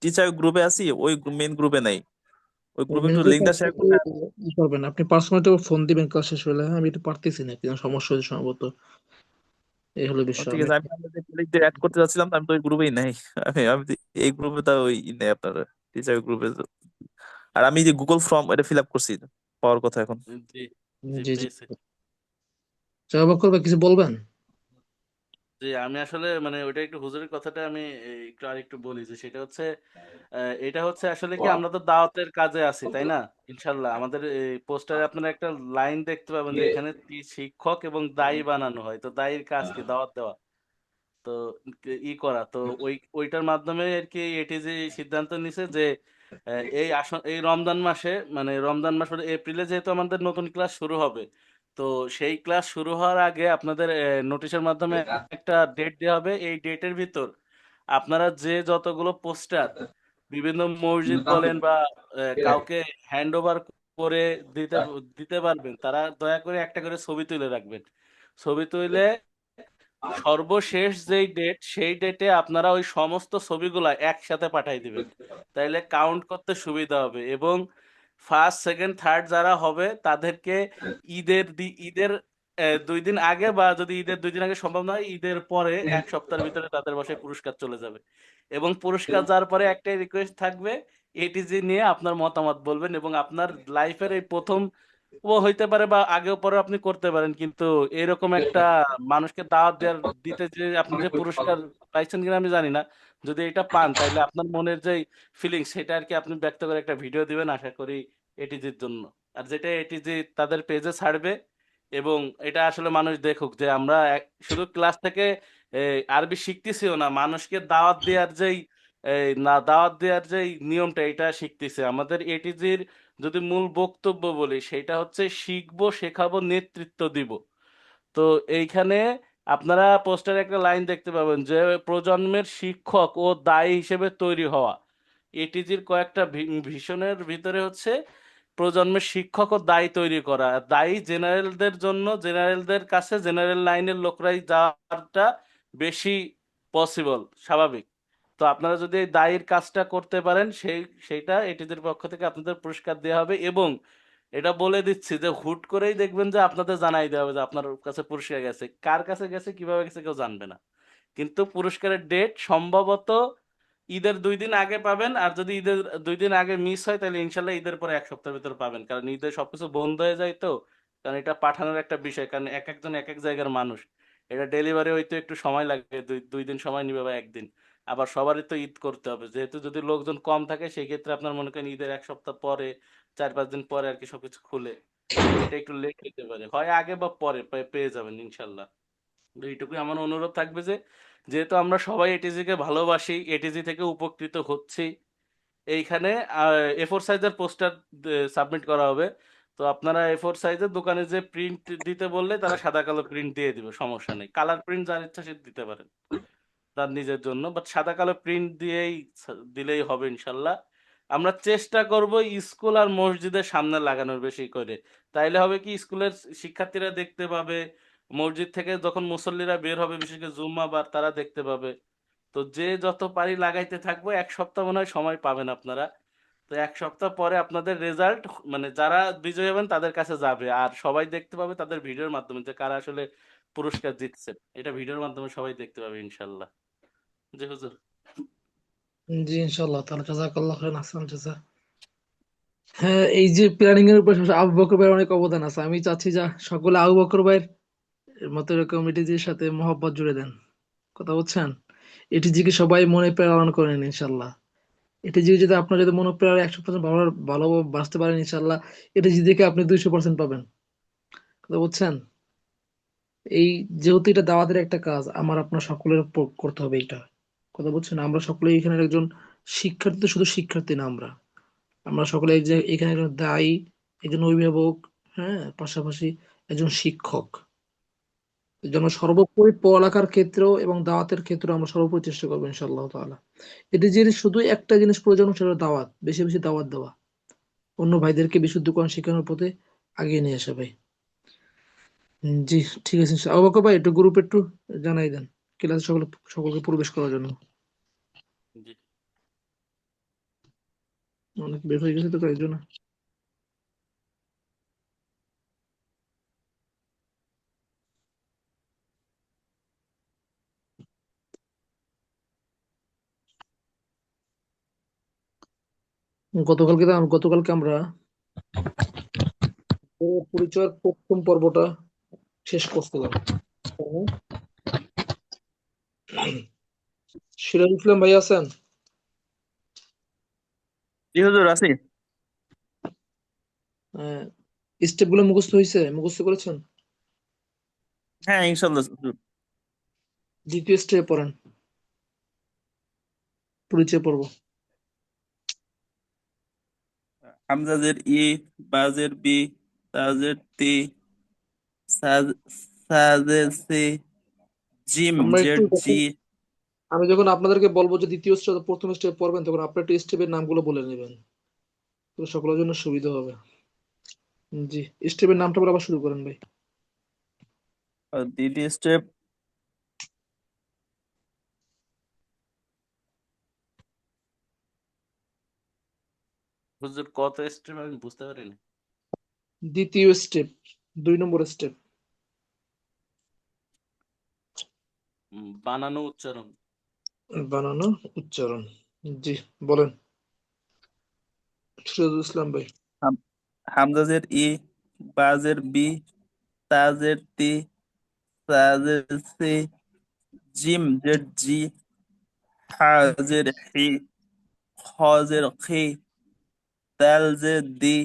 Speaker 6: টিচার গ্রুপে আছি, ওই মেন গ্রুপে নাই। ওই গ্রুপে একটু লিঙ্কটা শেয়ার করে।
Speaker 3: ই করবেন আপনি, পার্সোনালি ফোন দিবেন ক্লাস শেষ হলে। হ্যাঁ, আমি একটু পারতেছি না, কিন্তু সমস্যা হচ্ছে সম্ভবত। এই হলো বিষয়।
Speaker 6: ঠিক আছে, আমি আপনাদের লিঙ্কটা অ্যাড করতে যাচ্ছিলাম, আমি তো ওই গ্রুপেই নাই। আমি তো এই গ্রুপে তো ওই নেই আপনার টিচার গ্রুপে। আর আমি যে গুগল ফর্ম এটা ফিল আপ করছি, পাওয়ার কথা এখন।
Speaker 2: জি জি
Speaker 3: জি জি,
Speaker 2: পেয়েছি।
Speaker 3: যা বকর ভাই কিছু বলবেন?
Speaker 2: জি আমি আসলে মানে ওইটা একটু হুজুরের কথাটা আমি একটু আরেকটু বলি যে সেটা হচ্ছে এটা হচ্ছে আসলে কি আমরা তো দাওয়াতের কাজে আছি তাই না? ইনশাল্লাহ আমাদের পোস্টারে আপনারা একটা লাইন দেখতে পাবেন যে এখানে শিক্ষক এবং দায়ী বানানো হয়, তো দায়ীর কাজ কি দাওয়াত দেওয়া। তো করা তো ওইটার মাধ্যমে আর কি এটিজি সিদ্ধান্ত নিছে যে এই রমজান মাসে মানে রমজান মাস মানে এপ্রিলে যেহেতু আমাদের নতুন ক্লাস শুরু হবে, তো সেই ক্লাস শুরু হওয়ার আগে আপনাদের নোটিশের মাধ্যমে একটা ডেট দেওয়া হবে। এই ডেটের ভিতর আপনারা যে যতগুলো পোস্টার বিভিন্ন মসজিদ বলেন বা কাউকে হ্যান্ড ওভার করে দিতে দিতে পারবেন, তারা দয়া করে একটা করে ছবি তুলে রাখবেন। ছবি তুলে সর্বশেষ যেই ডেট সেই ডেটে আপনারা ওই সমস্ত ছবিগুলা একসাথে পাঠাই দিবেন, তাইলে কাউন্ট করতে সুবিধা হবে। এবং ফার্স্ট সেকেন্ড থার্ড যারা হবে তাদেরকে ঈদের 2 দিন আগে বা যদি ঈদের 2 দিন আগে সম্ভব নয় ঈদের পরে 1 সপ্তাহের ভিতরে তাদের বাসায় পুরস্কার চলে যাবে। এবং পুরস্কার যাওয়ার পরে একটাই রিকোয়েস্ট থাকবে, এটিজি নিয়ে আপনার মতামত বলবেন এবং আপনার লাইফের এই প্রথম ও হইতে পারে বা আগেও পরে আপনি করতে পারেন, কিন্তু এরকম একটা মানুষকে দাওয়াত দেওয়ার দিতে যে আপনি যে পুরস্কার পাইছেন কিনা আমি জানি না, যদি এটা পান তাহলে আপনার মনের যে ফিলিংস সেটা আর কি আপনি ব্যক্ত করে একটা ভিডিও দিবেন আশা করি এটিজির জন্য। আর যেটা এটিজি তাদের পেজে ছাড়বে এবং এটা আসলে মানুষ দেখুক যে আমরা শুধু ক্লাস থেকে আরবি শিখতেছিও না, মানুষকে দাওয়াত দেওয়ার যেই না দাওয়াত দেওয়ার যেই নিয়মটা এটা শিখতেছে। আমাদের এটিজির যদি মূল বক্তব্য বলি সেটা হচ্ছে শিখবো শেখাবো নেতৃত্ব দিব। তো এইখানে আপনারা পোস্টারে একটা লাইন দেখতে পাবেন যে প্রজন্মের শিক্ষক ও দায়ী হিসেবে তৈরি হওয়া। এটিজির কয়েকটা ভিশনের ভিতরে হচ্ছে প্রজন্মের শিক্ষক ও দায়ী তৈরি করা। দায়ী জেনারেলদের জন্য, জেনারেলদের কাছে জেনারেল লাইনের লোকরাই যাওয়াটা বেশি পসিবল, স্বাভাবিক। তো আপনারা যদি এই দায়ের কাজটা করতে পারেন সেইটা এটিদের পক্ষ থেকে আপনাদের পুরস্কার দেওয়া হবে। এবং এটা বলে দিচ্ছি যে হুট করেই দেখবেন যে আপনাদের জানাই দেওয়া হবে যে আপনার কাছে পুরস্কার গেছে, কার কাছে গেছে কিভাবে গেছে কেউ জানবে না। কিন্তু পুরস্কারের ডেট সম্ভবত ঈদের 2 দিন আগে পাবেন, আর যদি ঈদের 2 দিন আগে মিস হয় তাহলে ইনশাল্লাহ ঈদের পরে 1 সপ্তাহের ভিতরে পাবেন, কারণ ঈদের সবকিছু বন্ধ হয়ে যায়। তো কারণ এটা পাঠানোর একটা বিষয়, কারণ এক একজন এক এক জায়গার মানুষ, এটা ডেলিভারি হইতে একটু সময় লাগে, 2 দিন সময় নিবে বা 1 দিন। আবার সবারই তো ঈদ করতে হবে, যেহেতু যদি লোকজন কম থাকে সেই ক্ষেত্রে আপনার মনে করেন ঈদের 1 সপ্তাহ পরে 4-5 দিন পরে আর কি সবকিছু খুলে, তো এটা একটু লেট হতে পারে, হয় আগে বা পরে পেয়ে যাবেন ইনশাল্লাহ। তো এইটুকুই আমার অনুরোধ থাকবে যে যেহেতু আমরা সবাই এটিজি কে ভালোবাসি, এটিজি থেকে উপকৃত হচ্ছি, এইখানে A4 সাইজের পোস্টার সাবমিট করা হবে। তো আপনারা A4 সাইজের দোকানে যে প্রিন্ট দিতে বললে তারা সাদা কালো প্রিন্ট দিয়ে দিবে, সমস্যা নেই। কালার প্রিন্ট যার ইচ্ছা সে দিতে পারেন তার নিজের জন্য, বাট সাদা কালো প্রিন্ট দিয়েই দিলেই হবে ইনশাল্লাহ। আমরা চেষ্টা করব স্কুল আর মসজিদের সামনে লাগানোর বেশি করে, তাইলে হবে কি স্কুলের শিক্ষার্থীরা দেখতে পাবে, মসজিদ থেকে যখন মুসল্লিরা বের হবে বিশেষ করে জুম্মাবার তারা দেখতে পাবে। তো যে যত পারি লাগাইতে থাকবো, 1 সপ্তাহ মনে হয় সময় পাবেন আপনারা। তো 1 সপ্তাহ পরে আপনাদের রেজাল্ট মানে যারা বিজয়ী হবেন তাদের কাছে যাবে, আর সবাই দেখতে পাবে তাদের ভিডিওর মাধ্যমে যে কারা আসলে পুরস্কার জিতছে। এটা ভিডিওর মাধ্যমে সবাই দেখতে পাবে ইনশাল্লাহ। জি হুজুর।
Speaker 3: জি ইনশাআল্লাহ তাহলে জাযাকাল্লাহ খাইরান, আহসান জাযা। হ্যাঁ, এই যে প্ল্যানিং এর উপর আবু বকর ভাইয়ের অনেক অবদান আছে। আমি চাচ্ছি যে সকলে আবু বকর ভাইয়ের মতো এরকম এটিজির সাথে মহব্বত জুড়ে দেন। কথা বুঝছেন? এটিজিকে সবাই মনে প্রাণে লালন করেন ইনশাআল্লাহ। এটিজি যদি আপনার যদি মনে প্রাণে 100% ভালো ভালো বাঁচতে পারেন ইনশাআল্লাহ, এটিজি থেকে আপনি 200% পাবেন। কথা বুঝছেন? এই যেহেতু এটা দাওয়াতের একটা কাজ, আমার আপনার সকলের করতে হবে এটা। কথা বুঝছেন? আমরা সকলেই এখানে একজন শিক্ষার্থী, তো শুধু শিক্ষার্থী না, আমরা আমরা সকলে এই যে এখানে একজন দায়ী, একজন অভিভাবক, হ্যাঁ, পাশাপাশি একজন শিক্ষক। এই জন্য সর্বোপরি পড়ালেখার ক্ষেত্রেও এবং দাওয়াতের ক্ষেত্রেও আমরা সর্বোপরি চেষ্টা করবো ইনশাআল্লাহ তাআলা। এটি যে শুধু একটা জিনিস প্রয়োজন, সেটা হলো দাওয়াত, বেশি বেশি দাওয়াত দেওয়া, অন্য ভাইদেরকে বিশুদ্ধ কোরআন শেখানোর পথে আগিয়ে নিয়ে আসা ভাই। জি, ঠিক আছে। আবু বকর ভাই একটু গ্রুপে একটু জানাই দেন ক্লাসে সকলকে প্রবেশ করার জন্য।
Speaker 2: জি।
Speaker 3: অনেক বের হয়ে গেছে তো কয়েকজন। গতকালকে আমরা পরিচয়ের প্রথম পর্বটা শেষ করছিলাম, তাই না? সিরাজ ইসলাম ভাই আছেন?
Speaker 6: জি হুজুর আছি।
Speaker 3: স্টেপ গুলো মুখস্থ হয়েছে, মুখস্থ করেছেন?
Speaker 6: হ্যাঁ ইনশাল্লাহ হুজুর।
Speaker 3: দ্বিতীয় স্টেপ পড়েন, পরিচয় পর্ব।
Speaker 6: হামজাজের ই, বাজের বি, তাজের তি, সাজের সি, জিম
Speaker 3: আমরা একটু
Speaker 6: জেড জি।
Speaker 3: দেখেন, আমি যখন আপনাদেরকে বলবো যে দ্বিতীয় স্টেপ প্রথম স্টেপ পড়বেন, তখন আপনার একটু স্টেপের নামগুলো বলে নেবেন, তো সকলের জন্য সুবিধা হবে। জি, স্টেপের নামটা বলে আবার শুরু করেন ভাই।
Speaker 6: আর দ্বিতীয় স্টেপ
Speaker 2: হুজুর কত স্ট্রিম আমি বুঝতে পারিনি।
Speaker 3: দ্বিতীয় স্টেপ, 2 নম্বর স্টেপ।
Speaker 2: বানানো উচ্চারণ।
Speaker 3: বানানো উচ্চারণ। জি, বলেন সিরাজুল ইসলাম ভাই।
Speaker 6: হামজাজের ই, বাজের বি, তাজের তি, সাজের সি, জিম জেড জি, হাজের হি, হজের খি, দালজের দি,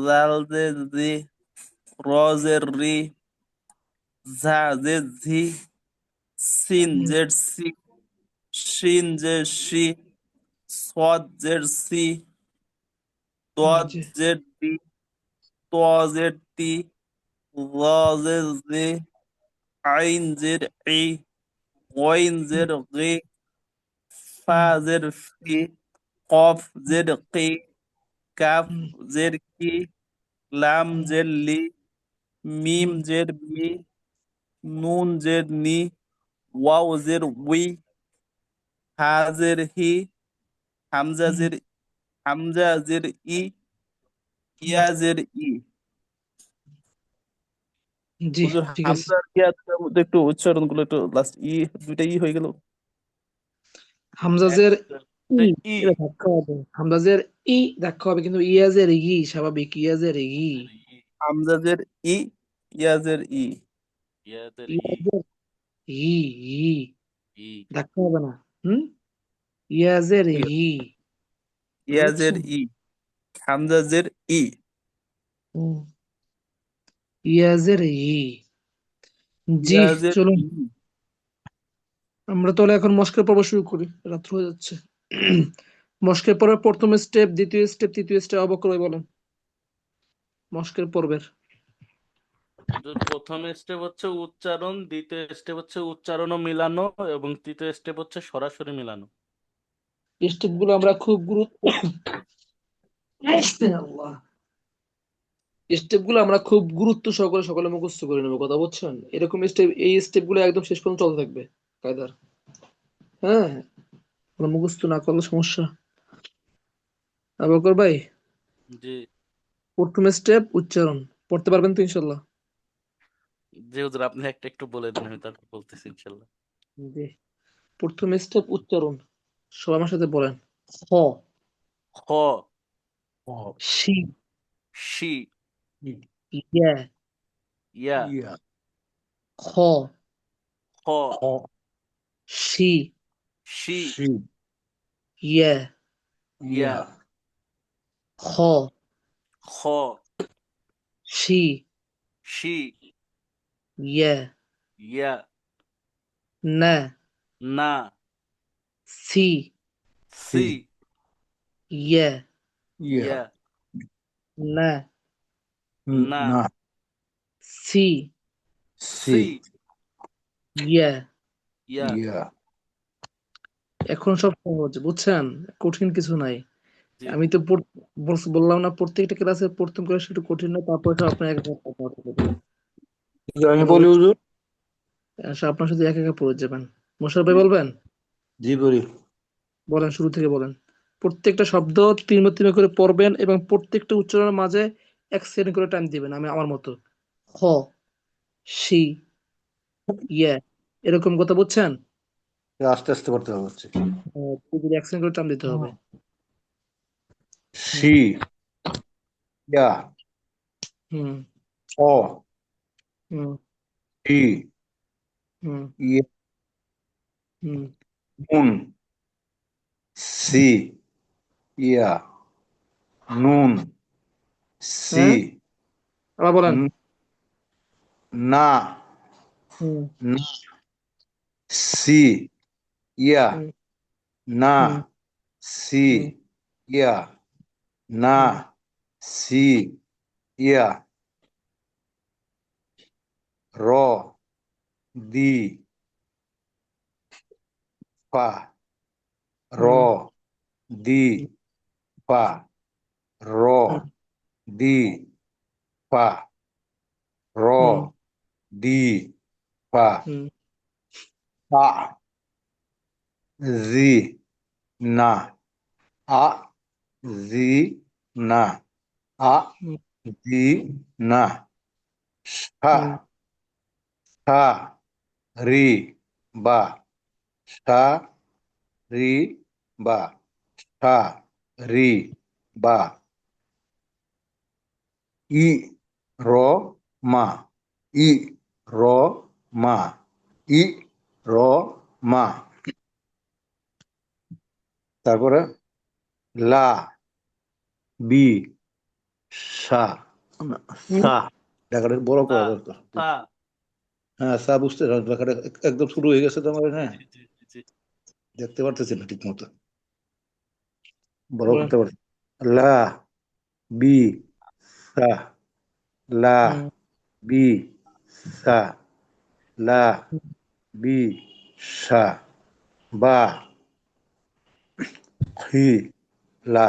Speaker 6: জালজের জি, রজের রি, ঝাজের ঝি, সিন জেড সি, শিন জেড শি, সদ জেড সি, দদ
Speaker 3: জি,
Speaker 6: জেড ডি, ত জেড টি, ল জেড জি, আইন জেড ই, ওয়াইন জেড গি, ফা জেড ফি, কফ জেড কি, কাফ জেড কি, লাম জেড লি, মিম জেড মি, নুন জেড নি, ওয়াও জেড উই, হা জেড হি, হামজা জেড ই, ইয়া জেড ই।
Speaker 3: জি,
Speaker 6: হুজুর
Speaker 3: ঠিক আছে।
Speaker 6: হামজা আর ইয়া দুটার মধ্যে একটু উচ্চারণ গুলো একটু লাস্ট দুইটা হয়ে গেল।
Speaker 3: হামজাজের ই,
Speaker 2: ই।
Speaker 3: এটা ধাক্কা হবে। হামজাজের ই ধাক্কা হবে, কিন্তু ইয়াজের ই স্বাভাবিক, ইয়াজের ই।
Speaker 6: হামজাজের ই, ইয়াজের ই।
Speaker 2: ইয়াদের ই।
Speaker 3: ইয়াজের ই, ই
Speaker 2: ই।
Speaker 3: ধাক্কা হবে না। হুম, ইয়াজের
Speaker 6: ঠিক আছে।
Speaker 3: ই।
Speaker 6: ইয়াজের
Speaker 3: বুঝছেন?
Speaker 6: ই, হামজাজের ই।
Speaker 3: হুম, ইয়াজের ই। জি,
Speaker 6: ইয়াজের
Speaker 3: চলুন
Speaker 6: ই।
Speaker 3: আমরা তাহলে এখন মস্কের পর্ব শুরু করি, রাত্র হয়ে যাচ্ছে। মস্কের পর্বের প্রথম স্টেপ, দ্বিতীয় স্টেপ, তৃতীয় স্টেপ অবক্র ভাই বলেন মস্কের পর্বের।
Speaker 2: প্রথম স্টেপ হচ্ছে উচ্চারণ, দ্বিতীয় স্টেপ হচ্ছে উচ্চারণ ও মিলানো, এবং তৃতীয় স্টেপ হচ্ছে সরাসরি মিলানো।
Speaker 3: স্টেপ গুলো আমরা খুব গুরুত্ব আল্লাহ, স্টেপ গুলো আমরা খুব গুরুত্ব সহকারে সকলে মুখস্থ করে নেবো, কথা বুঝছেন? এরকম স্টেপ, এই স্টেপ গুলো একদম শেষ পর্যন্ত চলতে থাকবে কায়দার। হ্যাঁ, মুখস্থ না করলে সমস্যা। আবকর ভাই,
Speaker 2: জি
Speaker 3: প্রথম স্টেপ উচ্চারণ পড়তে পারবেন তো ইনশাল্লাহ?
Speaker 2: জি হুজুর, আপনি একটা একটু বলে দিন, আমি তারপর বলতেছি ইনশাল্লাহ।
Speaker 3: জি, প্রথম স্টেপ উচ্চারণ, সবাই আমার সাথে বলেন। খ,
Speaker 2: খ,
Speaker 3: শি,
Speaker 2: শি,
Speaker 3: ইয়া,
Speaker 2: ইয়া,
Speaker 1: ইয়া,
Speaker 3: খ,
Speaker 2: খ,
Speaker 1: খ,
Speaker 3: শি,
Speaker 2: শি,
Speaker 1: শি,
Speaker 3: ইয়া,
Speaker 2: ইয়া,
Speaker 1: ইয়া,
Speaker 3: খ,
Speaker 2: খ,
Speaker 3: শি,
Speaker 2: শি,
Speaker 3: ইয়া,
Speaker 2: ইয়া,
Speaker 3: না,
Speaker 2: না,
Speaker 3: সি,
Speaker 2: সি,
Speaker 3: ইয়া,
Speaker 1: ইয়া,
Speaker 2: ইয়া,
Speaker 3: না,
Speaker 2: না,
Speaker 1: না,
Speaker 3: সি,
Speaker 1: সি,
Speaker 2: সি,
Speaker 3: ইয়া।
Speaker 2: ইয়া।
Speaker 1: ইয়া,
Speaker 3: এখন সব সহজ, বুঝছেন? কঠিন কিছু নাই।
Speaker 2: জি
Speaker 3: আমি তো বললাম না, প্রত্যেকটা ক্লাসে প্রথম ক্লাস একটু কঠিন না, তারপরে তো আপনার এক এক কথা হতে হবে।
Speaker 1: আমি
Speaker 3: কথা
Speaker 1: বলি
Speaker 3: বুঝছেন?
Speaker 1: হুজুর।
Speaker 3: আপনার শুধু এক একা পড়ে যাবেন। মোশাররফ ভাই বলবেন?
Speaker 1: জি বলি।
Speaker 3: বলেন, শুরু থেকে বলেন। প্রত্যেকটা শব্দ 3 করে পড়বেন এবং প্রত্যেকটা উচ্চারণের মাঝে 1 সেকেন্ড করে টাইম দিবেন, আমি আমার মতো। খ, শি, ইয়া, এরকম কথা, বুঝছেন?
Speaker 1: আস্তে আস্তে পড়তে হবে হচ্ছে।
Speaker 3: 1 সেকেন্ড করে টাইম দিতে হবে। হুম
Speaker 1: শি, ইয়া,
Speaker 3: হুম
Speaker 1: খ,
Speaker 3: হুম
Speaker 1: শি,
Speaker 3: হুম
Speaker 1: ইয়া,
Speaker 3: হুম
Speaker 1: নুন, সি, ইয়া, নুন, সি,
Speaker 3: হ্যাঁ, আবার বলেন।
Speaker 1: ন- না,
Speaker 3: হুম
Speaker 1: না, সি, ইয়া,
Speaker 3: হুম
Speaker 1: না,
Speaker 3: হুম
Speaker 1: সি,
Speaker 3: হুম
Speaker 1: ইয়া, না,
Speaker 3: হুম
Speaker 1: সি, ইয়া, র, দি, ফা, র,
Speaker 3: হুম
Speaker 1: দি, ফা, র,
Speaker 3: হুম
Speaker 1: দি, ফা, র,
Speaker 3: হুম
Speaker 1: দি, ফা,
Speaker 3: হুম
Speaker 1: তা, জি, না, আ, জি, না, আ,
Speaker 3: হুম
Speaker 1: জি, না, সা,
Speaker 3: হুম
Speaker 1: সা, রি, বা, সা, রি, বা, সা, রি, বা, ই, র, মা, ই, র, মা, ই, র, মা। তারপরে লা, বি, সা,
Speaker 3: হুম
Speaker 1: সা, লেখাটা বড়
Speaker 2: সা,
Speaker 1: করা দরকার।
Speaker 2: সা,
Speaker 1: হ্যাঁ, সা বুঝতে লেখাটা একদম শুরু হয়ে গেছে তোমার,
Speaker 2: জি
Speaker 1: হ্যাঁ,
Speaker 2: জি জি জি জি।
Speaker 1: দেখতে পারতেছি না ঠিক মতো, বড়
Speaker 3: বলেন।
Speaker 1: করতে পারছি। লা, বি, সা, লা,
Speaker 3: হুম
Speaker 1: বি, সা, লা, বি, সা, বা, খি, লা,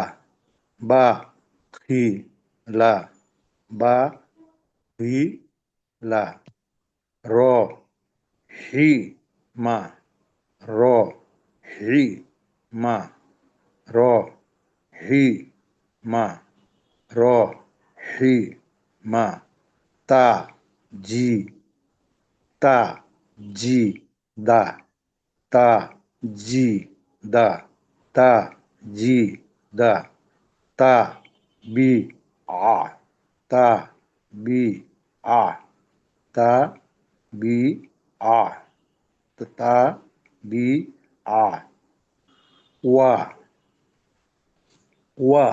Speaker 1: বা, খি, লা, বা, খি, লা, র, হি, মা, র, হি, মা, র, হি, মা, র, হি, মা, তা, জি, তা, জি, দা, তা, জি, দা, তা, জি, দা, তা, বি, আ, তা, বি, আ, তা, বি, আ, তা, বি, আ, ওয়া, ওয়া,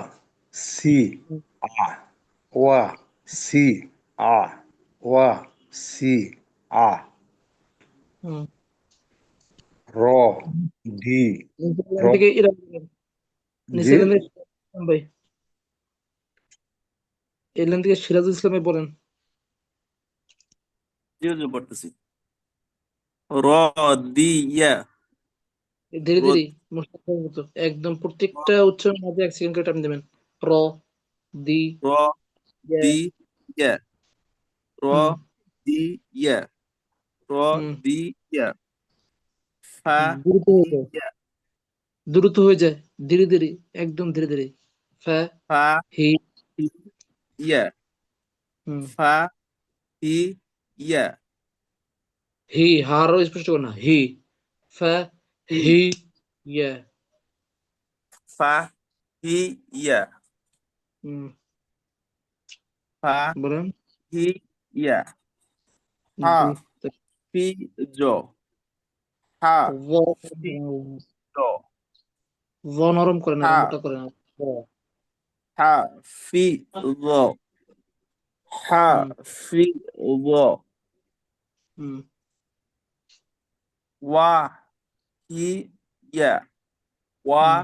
Speaker 1: সি, আ, ওয়া, সি, আ, ওয়া, সি, আ,
Speaker 3: হুম
Speaker 1: র, ডি,
Speaker 3: নিচের
Speaker 1: র,
Speaker 3: লাইন থেকে এরা বলেন।
Speaker 1: জি,
Speaker 3: নিচের লাইন থেকে ইসলাম ভাই, এই লাইন থেকে সিরাজুল ইসলামে বলেন।
Speaker 6: জি হুজুর পড়তেছি। র, দি, ইয়া,
Speaker 3: ধীরে ধীরে,
Speaker 6: রোদ,
Speaker 3: মোশাররফ ভাইয়ের মতো একদম প্রত্যেকটা উচ্চারণ মাঝে 1 সেকেন্ড করে টাইম দেবেন। র, দি,
Speaker 6: র,
Speaker 3: ইয়া।
Speaker 6: দি, ইয়া, র,
Speaker 3: হুম
Speaker 6: দি, ইয়া, র,
Speaker 3: হুম
Speaker 6: দি, ইয়া, ফা,
Speaker 3: দ্রুত
Speaker 6: ই,
Speaker 3: হয়ে যায়,
Speaker 6: ইয়া,
Speaker 3: দ্রুত হয়ে যায়, ধীরে ধীরে, একদম ধীরে ধীরে। ফা
Speaker 6: ফা
Speaker 3: হি
Speaker 6: হি ইয়া
Speaker 3: হুম
Speaker 6: ফা হি ইয়া
Speaker 3: হি হারও স্পষ্ট করে না হি ফা
Speaker 6: হি
Speaker 3: হি ইয়া
Speaker 6: ফা হি ইয়া
Speaker 3: হুম
Speaker 6: ফা
Speaker 3: বলেন
Speaker 6: হি ইয়া হা
Speaker 3: জি
Speaker 6: ফি জো হা
Speaker 3: ভ
Speaker 6: ফি জো
Speaker 3: ভ নরম করে না
Speaker 6: হা
Speaker 3: মোটা করে না ভ
Speaker 6: হা ফি জো হা
Speaker 3: হুম
Speaker 6: ফি জো
Speaker 3: হুম
Speaker 6: ওয়া হি ইয়া ওয়া
Speaker 3: হুম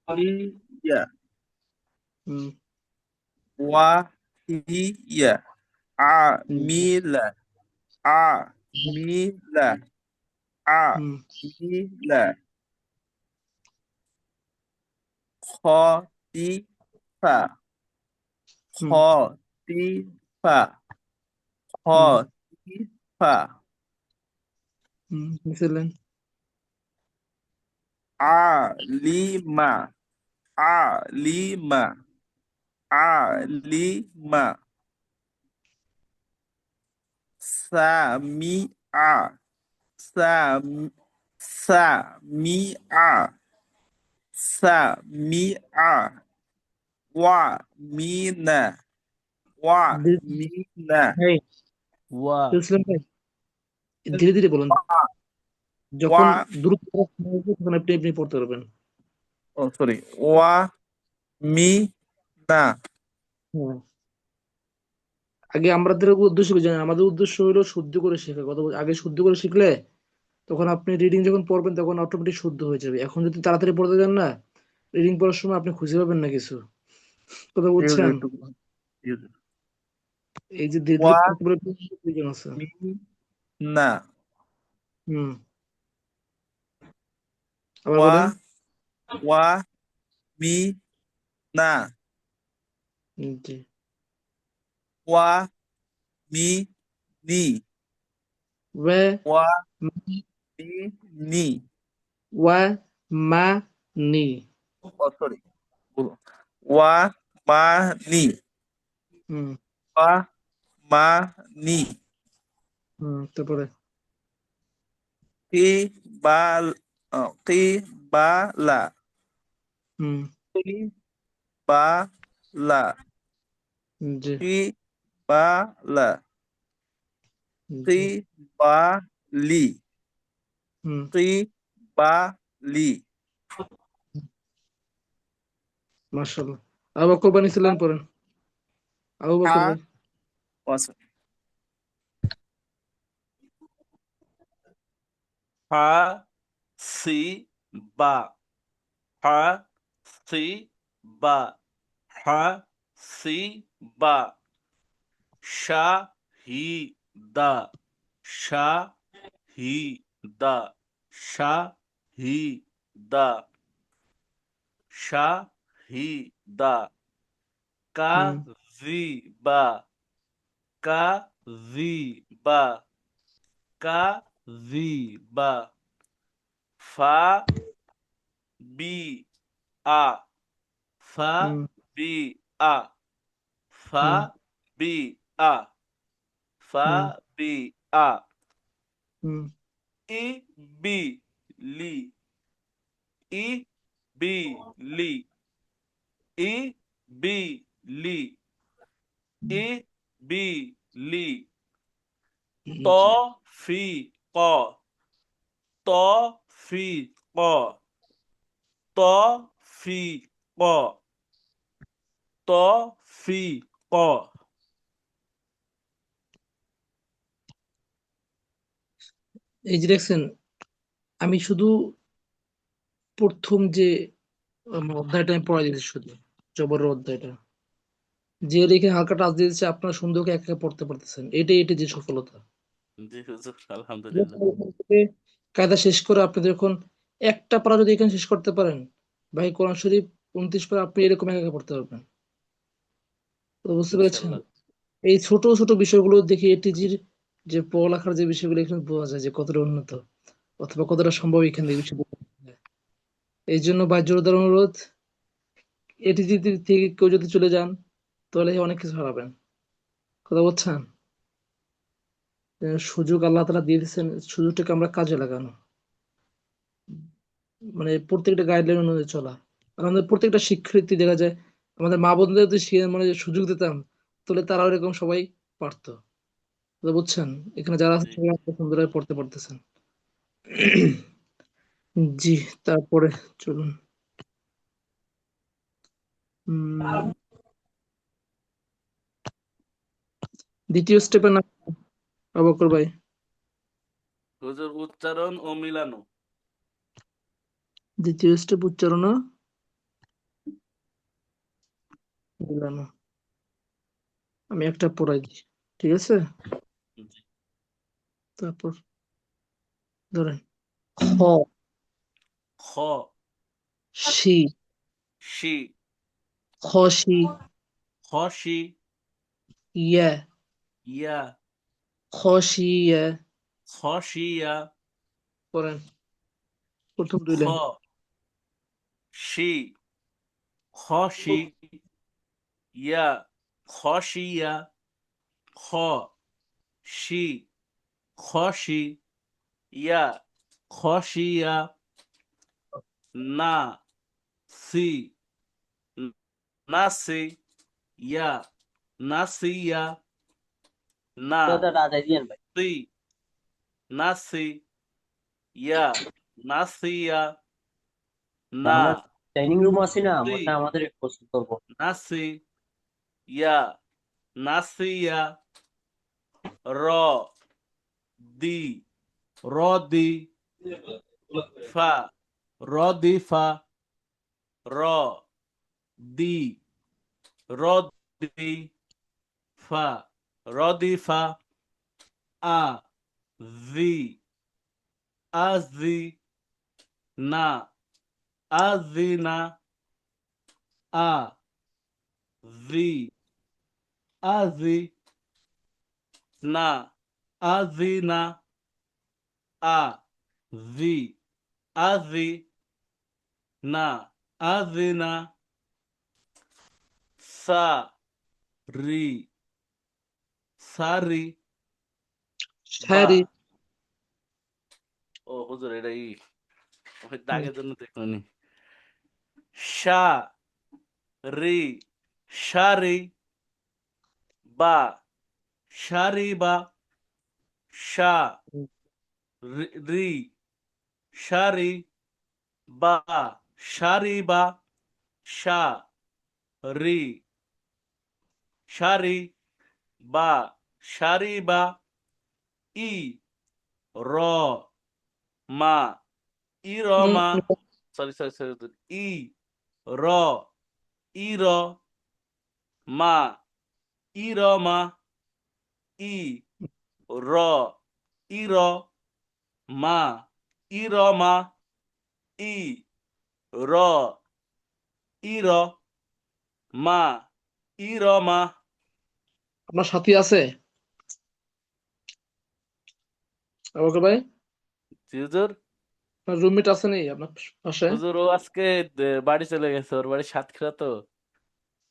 Speaker 6: হি ইয়া
Speaker 3: হুম
Speaker 6: ওয়া হি ইয়া আ
Speaker 3: হুম
Speaker 6: মি লা আ মি লা আ
Speaker 3: হুম
Speaker 6: মি লা খ তি ফা খ
Speaker 3: হুম
Speaker 6: তি ফা খ
Speaker 3: হুম
Speaker 6: তি ফা
Speaker 3: মিছিলেন
Speaker 6: আ লি মা আ লি মা আ লি মা সা মি আ সা সা মি আ সা মি আ ওয়া মি না ওয়া মি না
Speaker 3: ভাই
Speaker 2: ওয়া
Speaker 3: মিছিলেন ভাই ধীরে ধীরে বলুন যখন
Speaker 6: ওয়া
Speaker 3: দ্রুত পড়া হবে, তখন আপনি আপনি পড়তে পারবেন
Speaker 6: ও সরি ওয়া মি না
Speaker 3: হ্যাঁ আগে আমাদের উদ্দেশ্য কি জানেন আমাদের উদ্দেশ্য হলো শুদ্ধ করে শেখা কথা আগে শুদ্ধ করে শিখলে তখন আপনি রিডিং যখন পড়বেন তখন অটোমেটিক শুদ্ধ হয়ে যাবে এখন যদি তাড়াতাড়ি পড়তে যান না রিডিং পড়ার সময় আপনি খুঁজে পাবেন না কিছু কথা বুঝছেন
Speaker 6: একটু
Speaker 3: এই যে ধীরে ধীরে
Speaker 6: ওয়া
Speaker 3: পড়তে পড়তে প্রয়োজন আছে
Speaker 6: মি না
Speaker 3: হুম আবার
Speaker 6: ওয়া
Speaker 3: বলেন
Speaker 6: ওয়া মি না
Speaker 3: জি
Speaker 6: ওয়া মি নি
Speaker 3: ওয়া
Speaker 6: ওয়া মি নি
Speaker 3: ওয়া মা নি
Speaker 6: ও সরি ওয়া মা নি
Speaker 3: হুম
Speaker 6: ওয়া মা নি
Speaker 3: তারপরে
Speaker 6: কি বা কি বা লা
Speaker 3: হুম
Speaker 6: কি বা লা
Speaker 3: জি
Speaker 6: কি বা লা কি
Speaker 3: জি
Speaker 6: বা লি
Speaker 3: হুম
Speaker 6: কি বা লি
Speaker 3: মাশাআল্লাহ আবু বকর বানি ছিলেন পড়েন আবু বকর
Speaker 6: হা
Speaker 3: ভাই
Speaker 2: হা সি বা হা সি বা হা সি বা শা হি দা শা হি দা শা হি দা শা হি দা কা
Speaker 3: হুম
Speaker 2: জি বা কা জি বা কা জি বা ফা বি আ ফা
Speaker 3: হুম
Speaker 2: বি আ ফা
Speaker 3: হুম
Speaker 2: বি আ ফা
Speaker 3: হুম
Speaker 2: বি আ
Speaker 3: হুম
Speaker 2: ই বি লি ই বি লি ই বি লি ই বি লি ত
Speaker 3: জি
Speaker 2: ফি ক ত ফি ক ত ফি ক ত ফি ক
Speaker 3: এই যে দেখছেন আমি শুধু প্রথম যে অধ্যায়টা আমি পড়া দিয়েছি শুধু জবরের অধ্যায়টা যে রেখে হালকা টাচ দিয়েছে আপনারা সুন্দর করে একা একা পড়তে পারতেছেন এটাই যে সফলতা
Speaker 2: জি হুজুর আলহামদুলিল্লাহ
Speaker 3: এখান থেকে কায়দা শেষ করে আপনি যখন একটা পারা যদি এখানে শেষ করতে পারেন ভাই কোরআন শরীফ 29 পারা আপনি এরকম একা একা পড়তে পারবেন তো বুঝতে পেরেছেন
Speaker 2: ইনশাল্লাহ
Speaker 3: এই ছোট ছোট বিষয়গুলো দেখে এটিজির যে পড়ালেখার যে বিষয়গুলো এখানে বোঝা যায় যে কতটা উন্নত অথবা কতটা সম্ভব এখান থেকে বিষয় এই জন্য ভাই জোরদার অনুরোধ এটি যদি থেকে কেউ যদি চলে যান তাহলে অনেক কিছু হারাবেন। কথা বলছেন? সুযোগ আল্লাহ তাআলা দিয়ে দিয়েছেন, সুযোগটাকে আমরা কাজে লাগানো, মানে প্রত্যেকটা গাইডলাইন অনুযায়ী চলা। আর আমাদের প্রত্যেকটা শিক্ষার্থী দেখা যায় আমাদের মা বোনদের যদি মানে সুযোগ দিতাম তাহলে তারা এরকম সবাই পারতো। কথা বুঝছেন? এখানে যারা আছে
Speaker 2: জি
Speaker 3: সবাই আপনারা সুন্দরভাবে পড়তে পারতেছেন। জি, তারপরে চলুন। উম, দ্বিতীয় স্টেপের নাম অবকর ভাই।
Speaker 2: হুজুর উচ্চারণ ও মিলানো।
Speaker 3: দ্বিতীয় স্টেপ উচ্চারণ ও মিলানো। আমি একটা পড়াই দিই, ঠিক আছে?
Speaker 2: জি
Speaker 3: তারপর ধরেন খ,
Speaker 2: খ
Speaker 3: শি,
Speaker 2: শি
Speaker 3: খসি,
Speaker 2: খসি
Speaker 3: ইয়া,
Speaker 2: ইয়া
Speaker 3: খসিয়া।
Speaker 2: খসিয়া
Speaker 3: পড়েন প্রথম দুই
Speaker 2: খ
Speaker 3: লাইন।
Speaker 2: শি খসি ইয়া খসিয়া খ শি খসি ইয়া খসিয়া না সি নাসি ইয়া নাসিয়া না
Speaker 5: ওটা রাজাই দিয়েন ভাই।
Speaker 2: সি নাসি ইয়া নাসিয়া না
Speaker 5: আমরা ডাইনিং রুম আছি না,
Speaker 2: সি
Speaker 5: ওটা আমাদের প্রস্তুত করবো।
Speaker 2: নাসি ইয়া নাসিয়া র দি র দি ফা র দি ফা র দি র দি ফা র দি ফা আ জি আজি না আজিনা আ জি আজি না আজিনা আ জি আজি না আজিনা সা রি সারি বা
Speaker 3: সারি।
Speaker 2: ও হুজুর এটাই ওই দাগের জন্য দেখলাম সা রি সারি বা সারি বা সা রি সারি বা সারি বা সা রি সারি বা সারি বা ই র মা ই র মা সরি সরি সরি ই র ই র মা ই র মা ই র ই র মা ই র মা ই র ই র মা ই র মা
Speaker 3: আপনার সাথী আছে অবকর ভাই?
Speaker 2: জি হুজুর
Speaker 3: আপনার রুমমেট আছে নেই আপনার পাশে?
Speaker 2: হুজুর ও আজকে বাড়ি চলে গেছে, ওর বাড়ি সাতক্ষীরা তো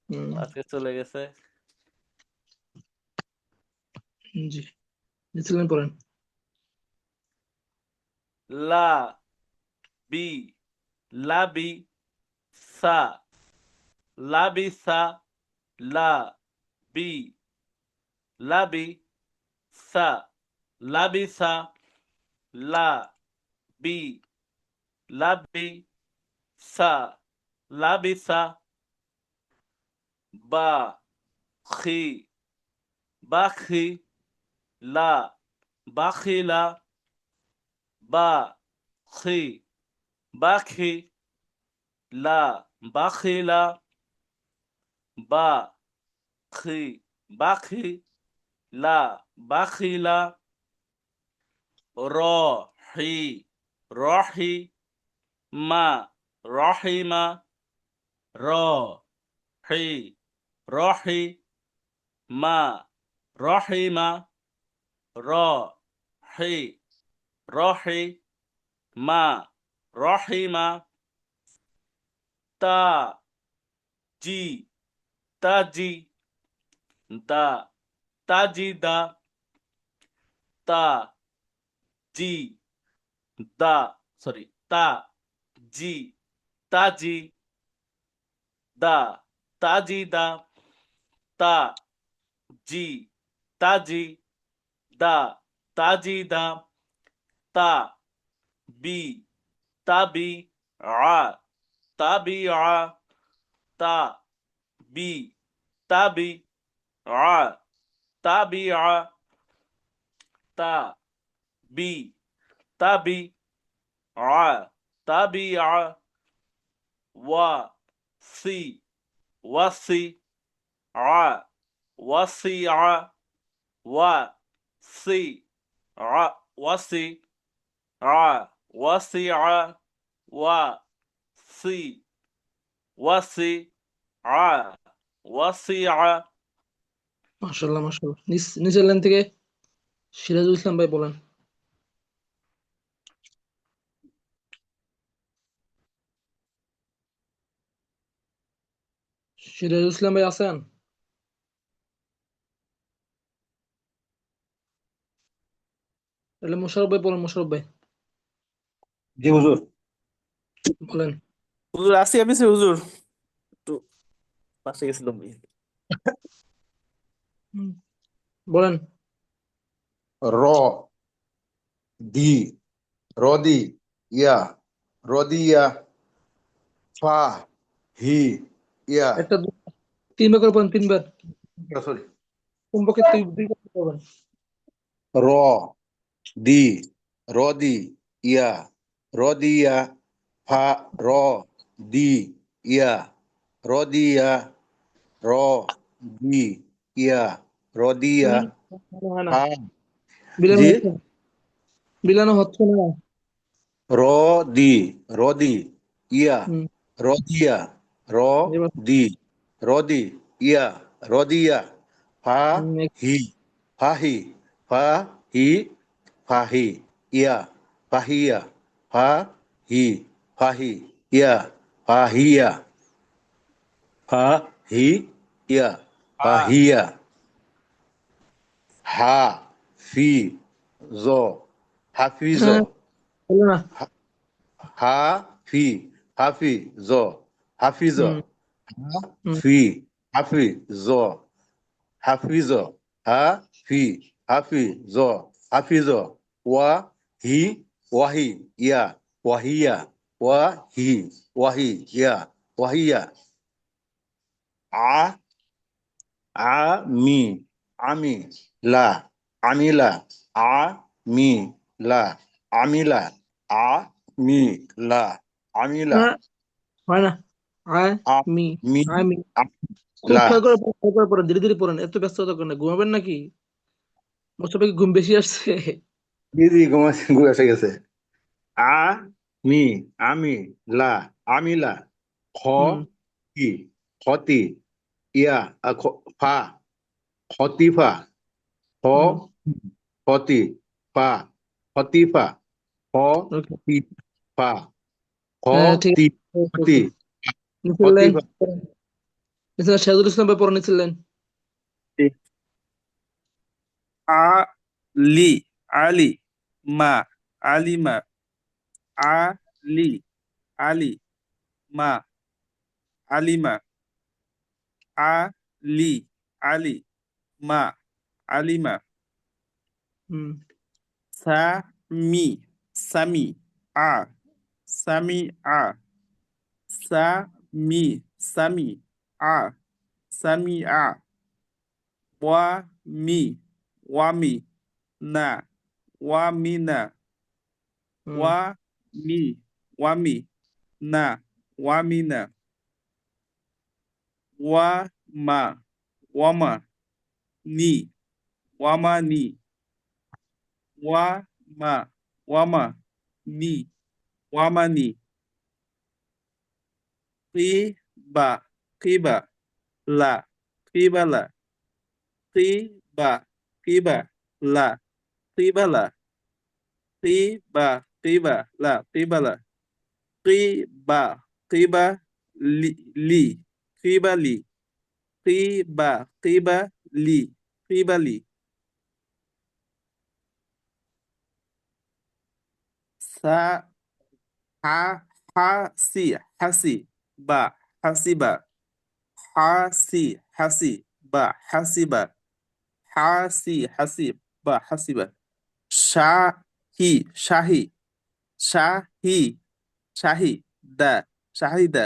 Speaker 3: হুম,
Speaker 2: আজকে চলে গেছে।
Speaker 3: জি, নিচে পড়েন।
Speaker 2: লা বি লাবি সা লাবি সা লা বি লাবি সা লাবি সা লা বি লাবি সা লাবি সা বা খি বাখি লা বাখিলা বা খি বাখি লা বাখিলা বা খি বাখি লা বাখিলা র হি রহি মা রহিমা র হি রহি মা রহিমা র হি রহি মা রহিমা তা জি তাজি দা তাজি দা তা জি দা সরি তা জি তাজি দা তাজি দা তা জি তাজি দা তাজি দা তা বি তাবি আ তাবি আ তা বি তাবি আ তাবি আ তা বি তাবি আ তাবি আ ওয়া সি ওয়াসি আ ওয়াসি আ ওয়া সি আ ওয়াসি আ ওয়াসি আ ওয়া সি ওয়াসি আ ওয়াসি আ
Speaker 3: মাশাল্লাহ মাশাল্লাহ। নিচের লাইন থেকে সিরাজুল ইসলাম ভাই বলেন। সিরাজুল ইসলাম ভাই আছেন? তাহলে মোশাররফ ভাই বলেন, মোশাররফ ভাই
Speaker 1: জি হুজুর।
Speaker 3: বলেন।
Speaker 6: হুজুর আসি আমি হুজুর একটু পাশে গেছিলাম।
Speaker 3: হুম, বলেন।
Speaker 1: র দি রদি ইয়া রদিয়া ফা হি ইয়া
Speaker 3: একটা 3 বার করে বলেন, 3 বার।
Speaker 1: সরি
Speaker 3: কমপক্ষে 2 বার করে বলেন।
Speaker 1: র দি রদি ইয়া রদিয়া ফা র দি ইয়া রদিয়া র দি ইয়া রদিয়া
Speaker 3: হয় না,
Speaker 1: ফা
Speaker 3: বিলানো
Speaker 1: জি
Speaker 3: হচ্ছে না, বিলানো হচ্ছে না।
Speaker 1: র রদি ইয়া
Speaker 3: হুম,
Speaker 1: রদিয়া র
Speaker 3: এবার
Speaker 1: দি রদি ইয়া রদিয়া ফা হি ফাহি ফা হি ফাহি ইয়া ফাহিয়া ফা হি ফাহি ইয়া ফাহিয়া ফা হি ইয়া ফাহিয়া হা ফি জ হাফিজ
Speaker 3: হ্যাঁ, বলো না।
Speaker 1: হাফি হাফিজ হাফিজ
Speaker 3: হুম, হুম,
Speaker 1: হাফি হাফিজ হাফিজ হাফি হাফিজ হাফিজ ওয়া হি ওয়াহি ইয়া ওয়াহিয়া ওয়াহি ওয়াহি ইয়া ওয়াহিয়া আ আমি আমি লা আমিলা আমি লা আমিলা আমি লা আমিলা
Speaker 3: হ্যাঁ, হয় না। আয় মি
Speaker 1: আমি
Speaker 3: আয় মি খুব
Speaker 1: লা
Speaker 3: খেয়াল করে পড়েন, ধীরে ধীরে পড়েন, এত ব্যস্ত দরকার না। ঘুমাবেন নাকি? মোস্তফা কি ঘুম বেশি আসছে?
Speaker 1: দিদি ঘুম এসে গেছে আমি আমি লা আমিলা খ
Speaker 3: হুম,
Speaker 1: ই খতি ইয়া ফা খতিফা খ
Speaker 3: হুম,
Speaker 1: খতি ফা খতিফা খ
Speaker 3: ওকে।
Speaker 1: তি ফা খ
Speaker 3: হ্যাঁ, ঠিক
Speaker 1: তি খতি
Speaker 3: আছে। নিচের লাইন
Speaker 1: খতিফা
Speaker 3: পড়েন। নিচের সিরাজুল ইসলাম ভাই পড়েন, নিচের লাইন।
Speaker 6: আলি আলি মা আলিমা আলি আলি মা আলিমা আলি আলি মা আলিমা
Speaker 3: হুম,
Speaker 6: সামি সামি আ সামি আ সামি সামি আ সামি আ ওয়ামি ওয়ামি না ওয়ামিনা
Speaker 3: হুম,
Speaker 6: ওয়ামি ওয়ামি না ওয়ামিনা ওয়ামা ওয়ামা নি ওয়ামানি ওয়ামা ওয়ামা নি ওয়ামানি কিবা কিবা লা কিবালা কিবা কিবা লা কিবালা কিবা কিবা লা কিবালা কিবা কিবা লি লি কিবালি কিবালি কিবালি সা হা হাসি হাসি বা হাসিবা হাসি বা হাসিবা হাসি বা হাসিবা শাহি শাহি শাহি শাহি দা শাহিদা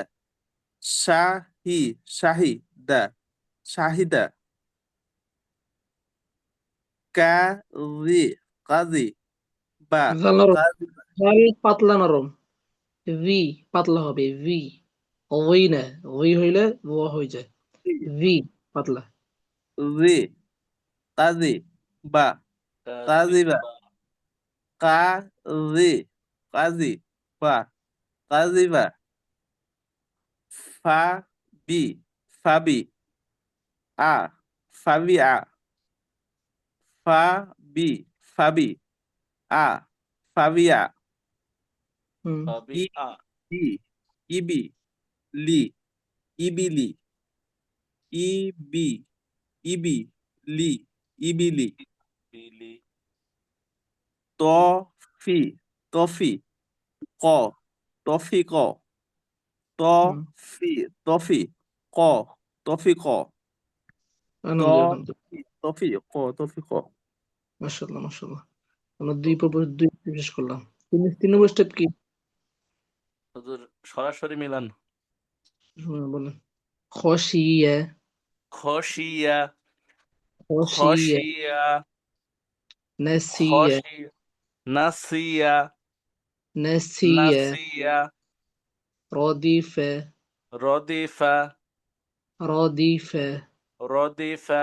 Speaker 6: শাহিদা শাহিদা কাজি কাজি বা
Speaker 3: জাল নরম,
Speaker 6: কাজি
Speaker 3: জাল পাতলা নরম, ভি পাতলা হবে, ভি ওই না, ওই হইলে ও হয়ে যায়, ভি পাতলা।
Speaker 6: জি কাজি বা কাজিবা কাজি কাজি বা কাজিবা ফাবি ফাবি আ ফাবিআ ফাবি ফাবি আ ফাবিয়া
Speaker 3: হুম
Speaker 2: ভাবি আ
Speaker 6: ই ইবি লি ইবিলি ইবি ইবি লি ইবিলি
Speaker 2: বিলি
Speaker 6: টফি টফি ক টফি ক
Speaker 3: হুম
Speaker 6: টফি টফি ক টফি ক
Speaker 3: আলহামদুলিল্লাহ, আলহামদুলিল্লাহ,
Speaker 6: টফি ক টফি ক
Speaker 3: মাশাআল্লাহ, মাশাআল্লাহ। আমরা দুই শেষ করলাম। তিন নম্বর স্টেপ কি?
Speaker 2: হুজুর সরাসরি মিলান।
Speaker 3: বলেন। খসিয়া,
Speaker 2: খসিয়া
Speaker 3: খসিয়া,
Speaker 2: খসিয়া
Speaker 3: নাসিয়া,
Speaker 2: খসিয়া নাসিয়া
Speaker 3: নাসিয়া,
Speaker 2: নাসিয়া
Speaker 3: রদিফা,
Speaker 2: রদিফা
Speaker 3: রদিফা,
Speaker 2: রদিফা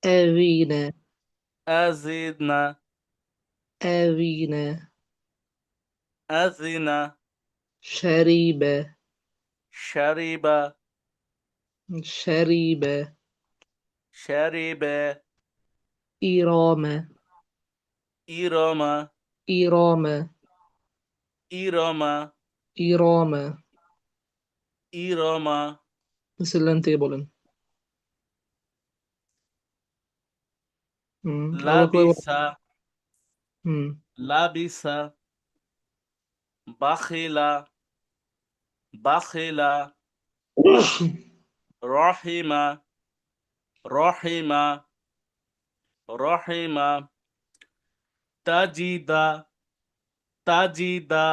Speaker 3: আবিনা,
Speaker 2: আজিদনা
Speaker 3: আবিনা,
Speaker 2: আজিনা
Speaker 3: শারিবা,
Speaker 2: শারিবা
Speaker 3: শারিবা,
Speaker 2: শারিবে
Speaker 3: ইরামা,
Speaker 2: ইরমা
Speaker 3: ইরামা,
Speaker 2: ইরমা
Speaker 3: ইরামা।
Speaker 2: ইরমা
Speaker 3: মিসেলেন থেকে বলেন। আবার করে বলেন।
Speaker 2: লাবিসা
Speaker 3: হুম
Speaker 2: লাবিসা বাখিলা বাখিলা রহিমা রহিমা রহিমা তাজিদা তাজিদা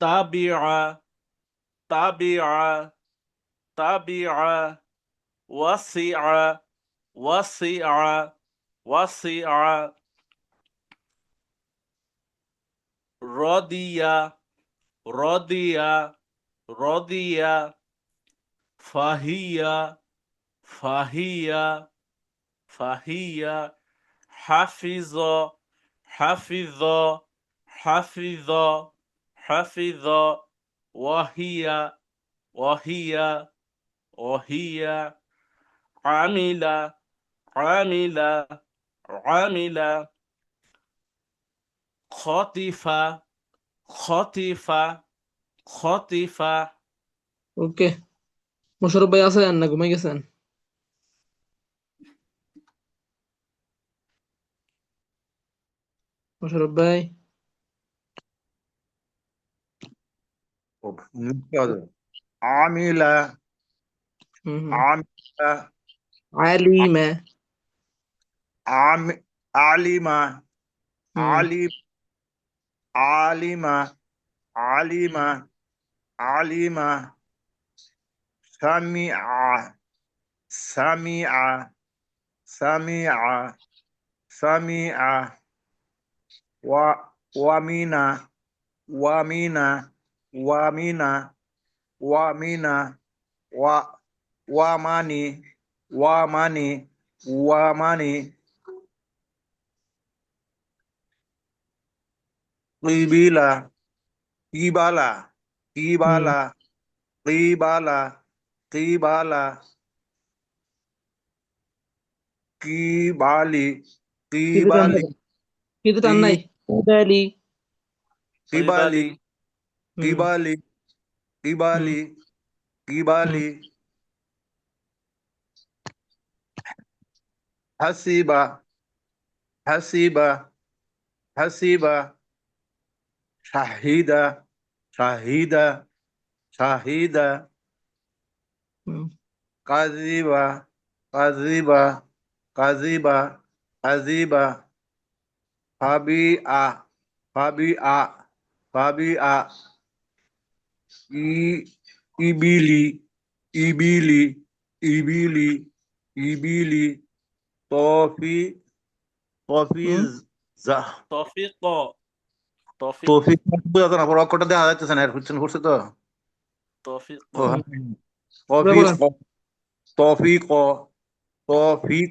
Speaker 2: তাবিআ তাবিআ তাবিআ ওয়াসিআ ওয়াসিআ ওয়াসিআ রদিয়া রদিয়া রদিয়া ফাহিয়া ফাহিয়া ফাহিয়া হাফিজ হাফিজ হাফিজ হাফিজ ওয়াহিয়া ওয়াহিয়া ওয়াহিয়া আমিলা আমিলা আমিলা খতিফা খতিফা খতিফা
Speaker 3: ওকে, মোশারফ ভাই আছেন না ঘুমাই গেছেন? মোশারফ ভাই,
Speaker 1: আমিলা
Speaker 3: হুম
Speaker 1: আমিলা
Speaker 3: আলিমা,
Speaker 1: আলিমা
Speaker 3: হুম
Speaker 1: আলিম আলিমা আলিমা আলিমা সামিআ সামিআ সামিআ সামিআ ওয়ামিনা ওয়ামিনা ওয়ামিনা ওয়ামিনা ওয়ামানি ওয়ামানি ওয়ামানি কিবিলা কিবালা কিবালা কিবালা কিবালা কিবালি কিবালি
Speaker 3: কিন্তু টান নাই। কিবালি,
Speaker 1: কিবালি
Speaker 2: কিবালি
Speaker 3: হুম
Speaker 1: কিবালি কিবালি কিবালি হাসিবা হাসিবা হাসিবা শাহিদা শাহিদা শাহিদা
Speaker 3: হুম
Speaker 1: কাজিবা কাজিবা কাজিবা কাজিবা ফাবিআ ফাবিআ ফাবিআ ই ইবিলি ইবিলি ইবিলি ইবিলি তফি
Speaker 3: হুম
Speaker 1: তফিজা
Speaker 2: তফিক তফিক
Speaker 1: তৌফিক বোঝা না বড় অক্ষরটা দেখা যাচ্ছে না এর উচ্চারণ করছে তো
Speaker 2: তফিক
Speaker 1: ও
Speaker 3: হুম
Speaker 1: হ্যাঁ
Speaker 3: এবার
Speaker 1: তৌফিক
Speaker 3: বলেন
Speaker 1: তৌফিক তৌফিক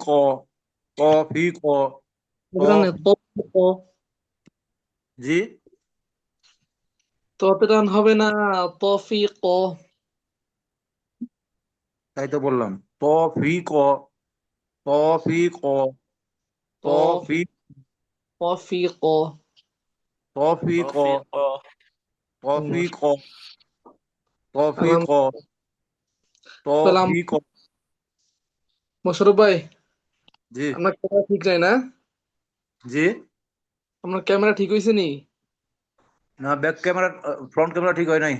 Speaker 1: তৌফিক
Speaker 3: এবার
Speaker 1: জি
Speaker 3: ততটান হবে না তৌফিক
Speaker 1: তাই তো বললাম তৌফিক তৌফিক তৌফিক
Speaker 3: তৌফিক
Speaker 1: তৌফিক
Speaker 2: তফিক
Speaker 1: তৌফিক তৌফিক
Speaker 3: আলহামদুলিল্লাহ পেলাম
Speaker 1: তৌফিক
Speaker 3: মোশাররফ ভাই
Speaker 1: জি
Speaker 3: আপনার ক্যামেরা ঠিক নাই না
Speaker 1: জি
Speaker 3: আপনার ক্যামেরা ঠিক হয়েছে নি
Speaker 1: না ব্যাক ক্যামেরা ফ্রন্ট ক্যামেরা ঠিক হয় নাই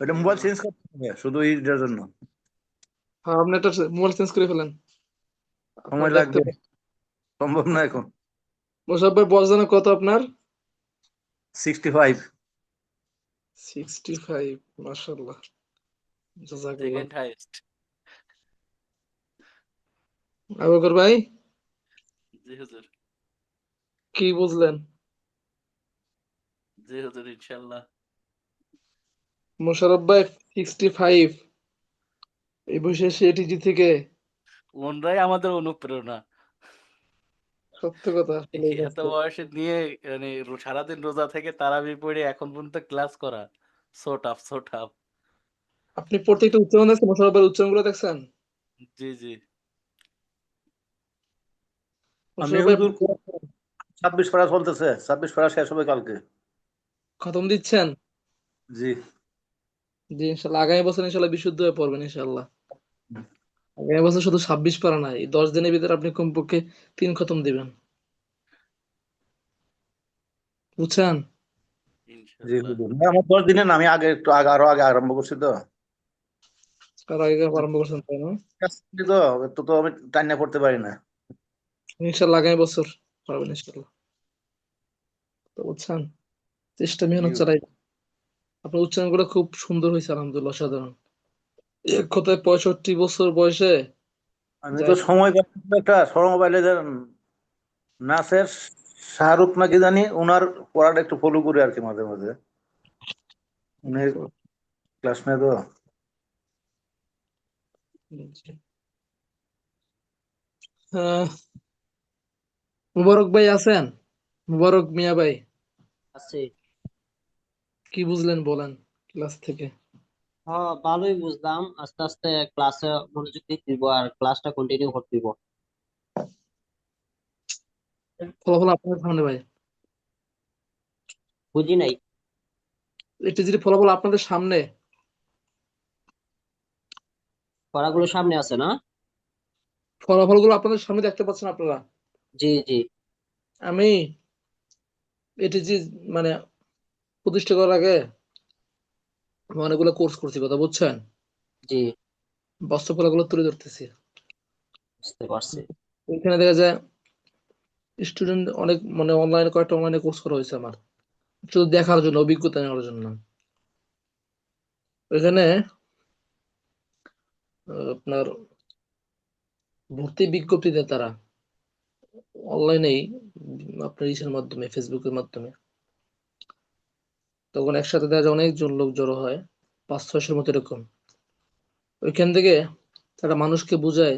Speaker 1: এটা মোবাইল চেঞ্জ করতে হবে শুধু এইটার জন্য
Speaker 3: হ্যাঁ আপনি একটা মোবাইল চেঞ্জ করে ফেলেন আপনার
Speaker 1: সময়
Speaker 3: দেখতে
Speaker 1: লাগবে সম্ভব না এখন
Speaker 3: মোশাররফ ভাই বয়স জানেন কত আপনার
Speaker 1: 65
Speaker 3: 65 মাশাআল্লাহ জাযাকাল্লাহ
Speaker 2: সেকেন্ড হাইস্ট।
Speaker 3: আবু বকর ভাই
Speaker 2: জি হুজুর,
Speaker 3: কি বুঝলেন
Speaker 2: জি হুজুর, ইনশাল্লাহ।
Speaker 3: মোশাররফ ভাই 65 এই বয়সে এসে এটিজি থেকে
Speaker 2: ওনরাই আমাদের অনুপ্রেরণা।
Speaker 3: সত্য কথা আসলে
Speaker 2: এত বয়সে নিয়ে মানে সারাদিন রোজা থেকে তারাবি পড়ে এখন পর্যন্ত ক্লাস করা, সো টাফ সো টাফ।
Speaker 3: আপনি প্রত্যেকটা উচ্চারণ দেখছেন মোশাররফ ভাইয়ের উচ্চারণগুলো দেখছেন
Speaker 2: জি জি,
Speaker 1: আমি
Speaker 3: মোশাররফ ভাই
Speaker 1: হুজুর 26 পারা চলতেছে 26 পারা শেষ হবে কালকে
Speaker 3: খতম দিচ্ছেন
Speaker 1: জি
Speaker 3: জি ইনশাআল্লাহ আগামী বছর ইনশাআল্লাহ বিশুদ্ধ হয়ে পড়বেন ইনশাআল্লাহ আগামী বছর শুধু 26 পারা নাই 10 দিনের ভিতরে আপনি কমপক্ষে 3 খতম দিবেন বুঝছেন
Speaker 1: জি
Speaker 2: ইনশাল্লাহ।
Speaker 1: হুজুর না, আমার 10 দিনে না আমি আগে একটু আগে আরো আগে আরম্ভ করছি তো
Speaker 3: কার আগে আরম্ভ করছেন তাই না
Speaker 1: তো একটু তো আমি টাইনা পড়তে পারি না
Speaker 3: ইনশাআল্লাহ আগামী বছর পারবেন ইনশাআল্লাহ তো বুঝছেন চেষ্টা
Speaker 1: জি
Speaker 3: মেহনত
Speaker 1: হুজুর।
Speaker 3: চালাই আপনার উচ্চারণগুলো খুব সুন্দর হয়েছে আলহামদুলিল্লাহ সাধারণ এক কথায় 65 বছর বয়সে
Speaker 1: আমি তো
Speaker 3: যাই
Speaker 1: সময় পাচ্ছি না, একটা সময় পাইলে যে নাসের শাহরুখ নাকি জানি ওনার পড়াটা একটু ফলো করি আর কি মাঝে মাঝে উনি ক্লাস নেয় তো
Speaker 3: মুবারক ভাই আছেন মুবারক মিয়া ভাই
Speaker 5: আছে।
Speaker 3: কি বুঝলেন বলেন ক্লাস থেকে
Speaker 5: হ্যাঁ, ভালোই বুঝলাম। আস্তে আস্তে ক্লাসে মনোযোগ দিতে দিব আর ক্লাসটা কন্টিনিউ করতে দিব।
Speaker 3: ফলাফল আপনার সামনে ভাই
Speaker 5: বুঝি নাই।
Speaker 3: এটা যদি ফলাফল আপনাদের সামনে
Speaker 5: পড়াগুলো সামনে আছে না?
Speaker 3: ফলাফলগুলো আপনাদের সামনে দেখতে পাচ্ছেন আপনারা
Speaker 5: জি জি
Speaker 3: আমি এটি যে মানে প্রতিষ্ঠা করার আগে আমি অনেকগুলো কোর্স করছি কথা বুঝছেন
Speaker 5: জি,
Speaker 3: বাস্তব ফলাগুলো তুলে ধরতেছি
Speaker 5: বুঝতে পারছি।
Speaker 3: এখানে দেখা যায় স্টুডেন্ট অনেক মানে অনলাইনে কয়েকটা অনলাইনে কোর্স করা হয়েছে আমার শুধু দেখার জন্য অভিজ্ঞতা নেওয়ার জন্য এখানে আপনার ভর্তি বিজ্ঞপ্তিতে তারা অনলাইনেই আপনার ইসের মাধ্যমে ফেসবুকের মাধ্যমে তখন একসাথে দেখা যায় অনেকজন লোক জড়ো হয় 500-600 মতো এরকম ওইখান থেকে তারা মানুষকে বোঝায়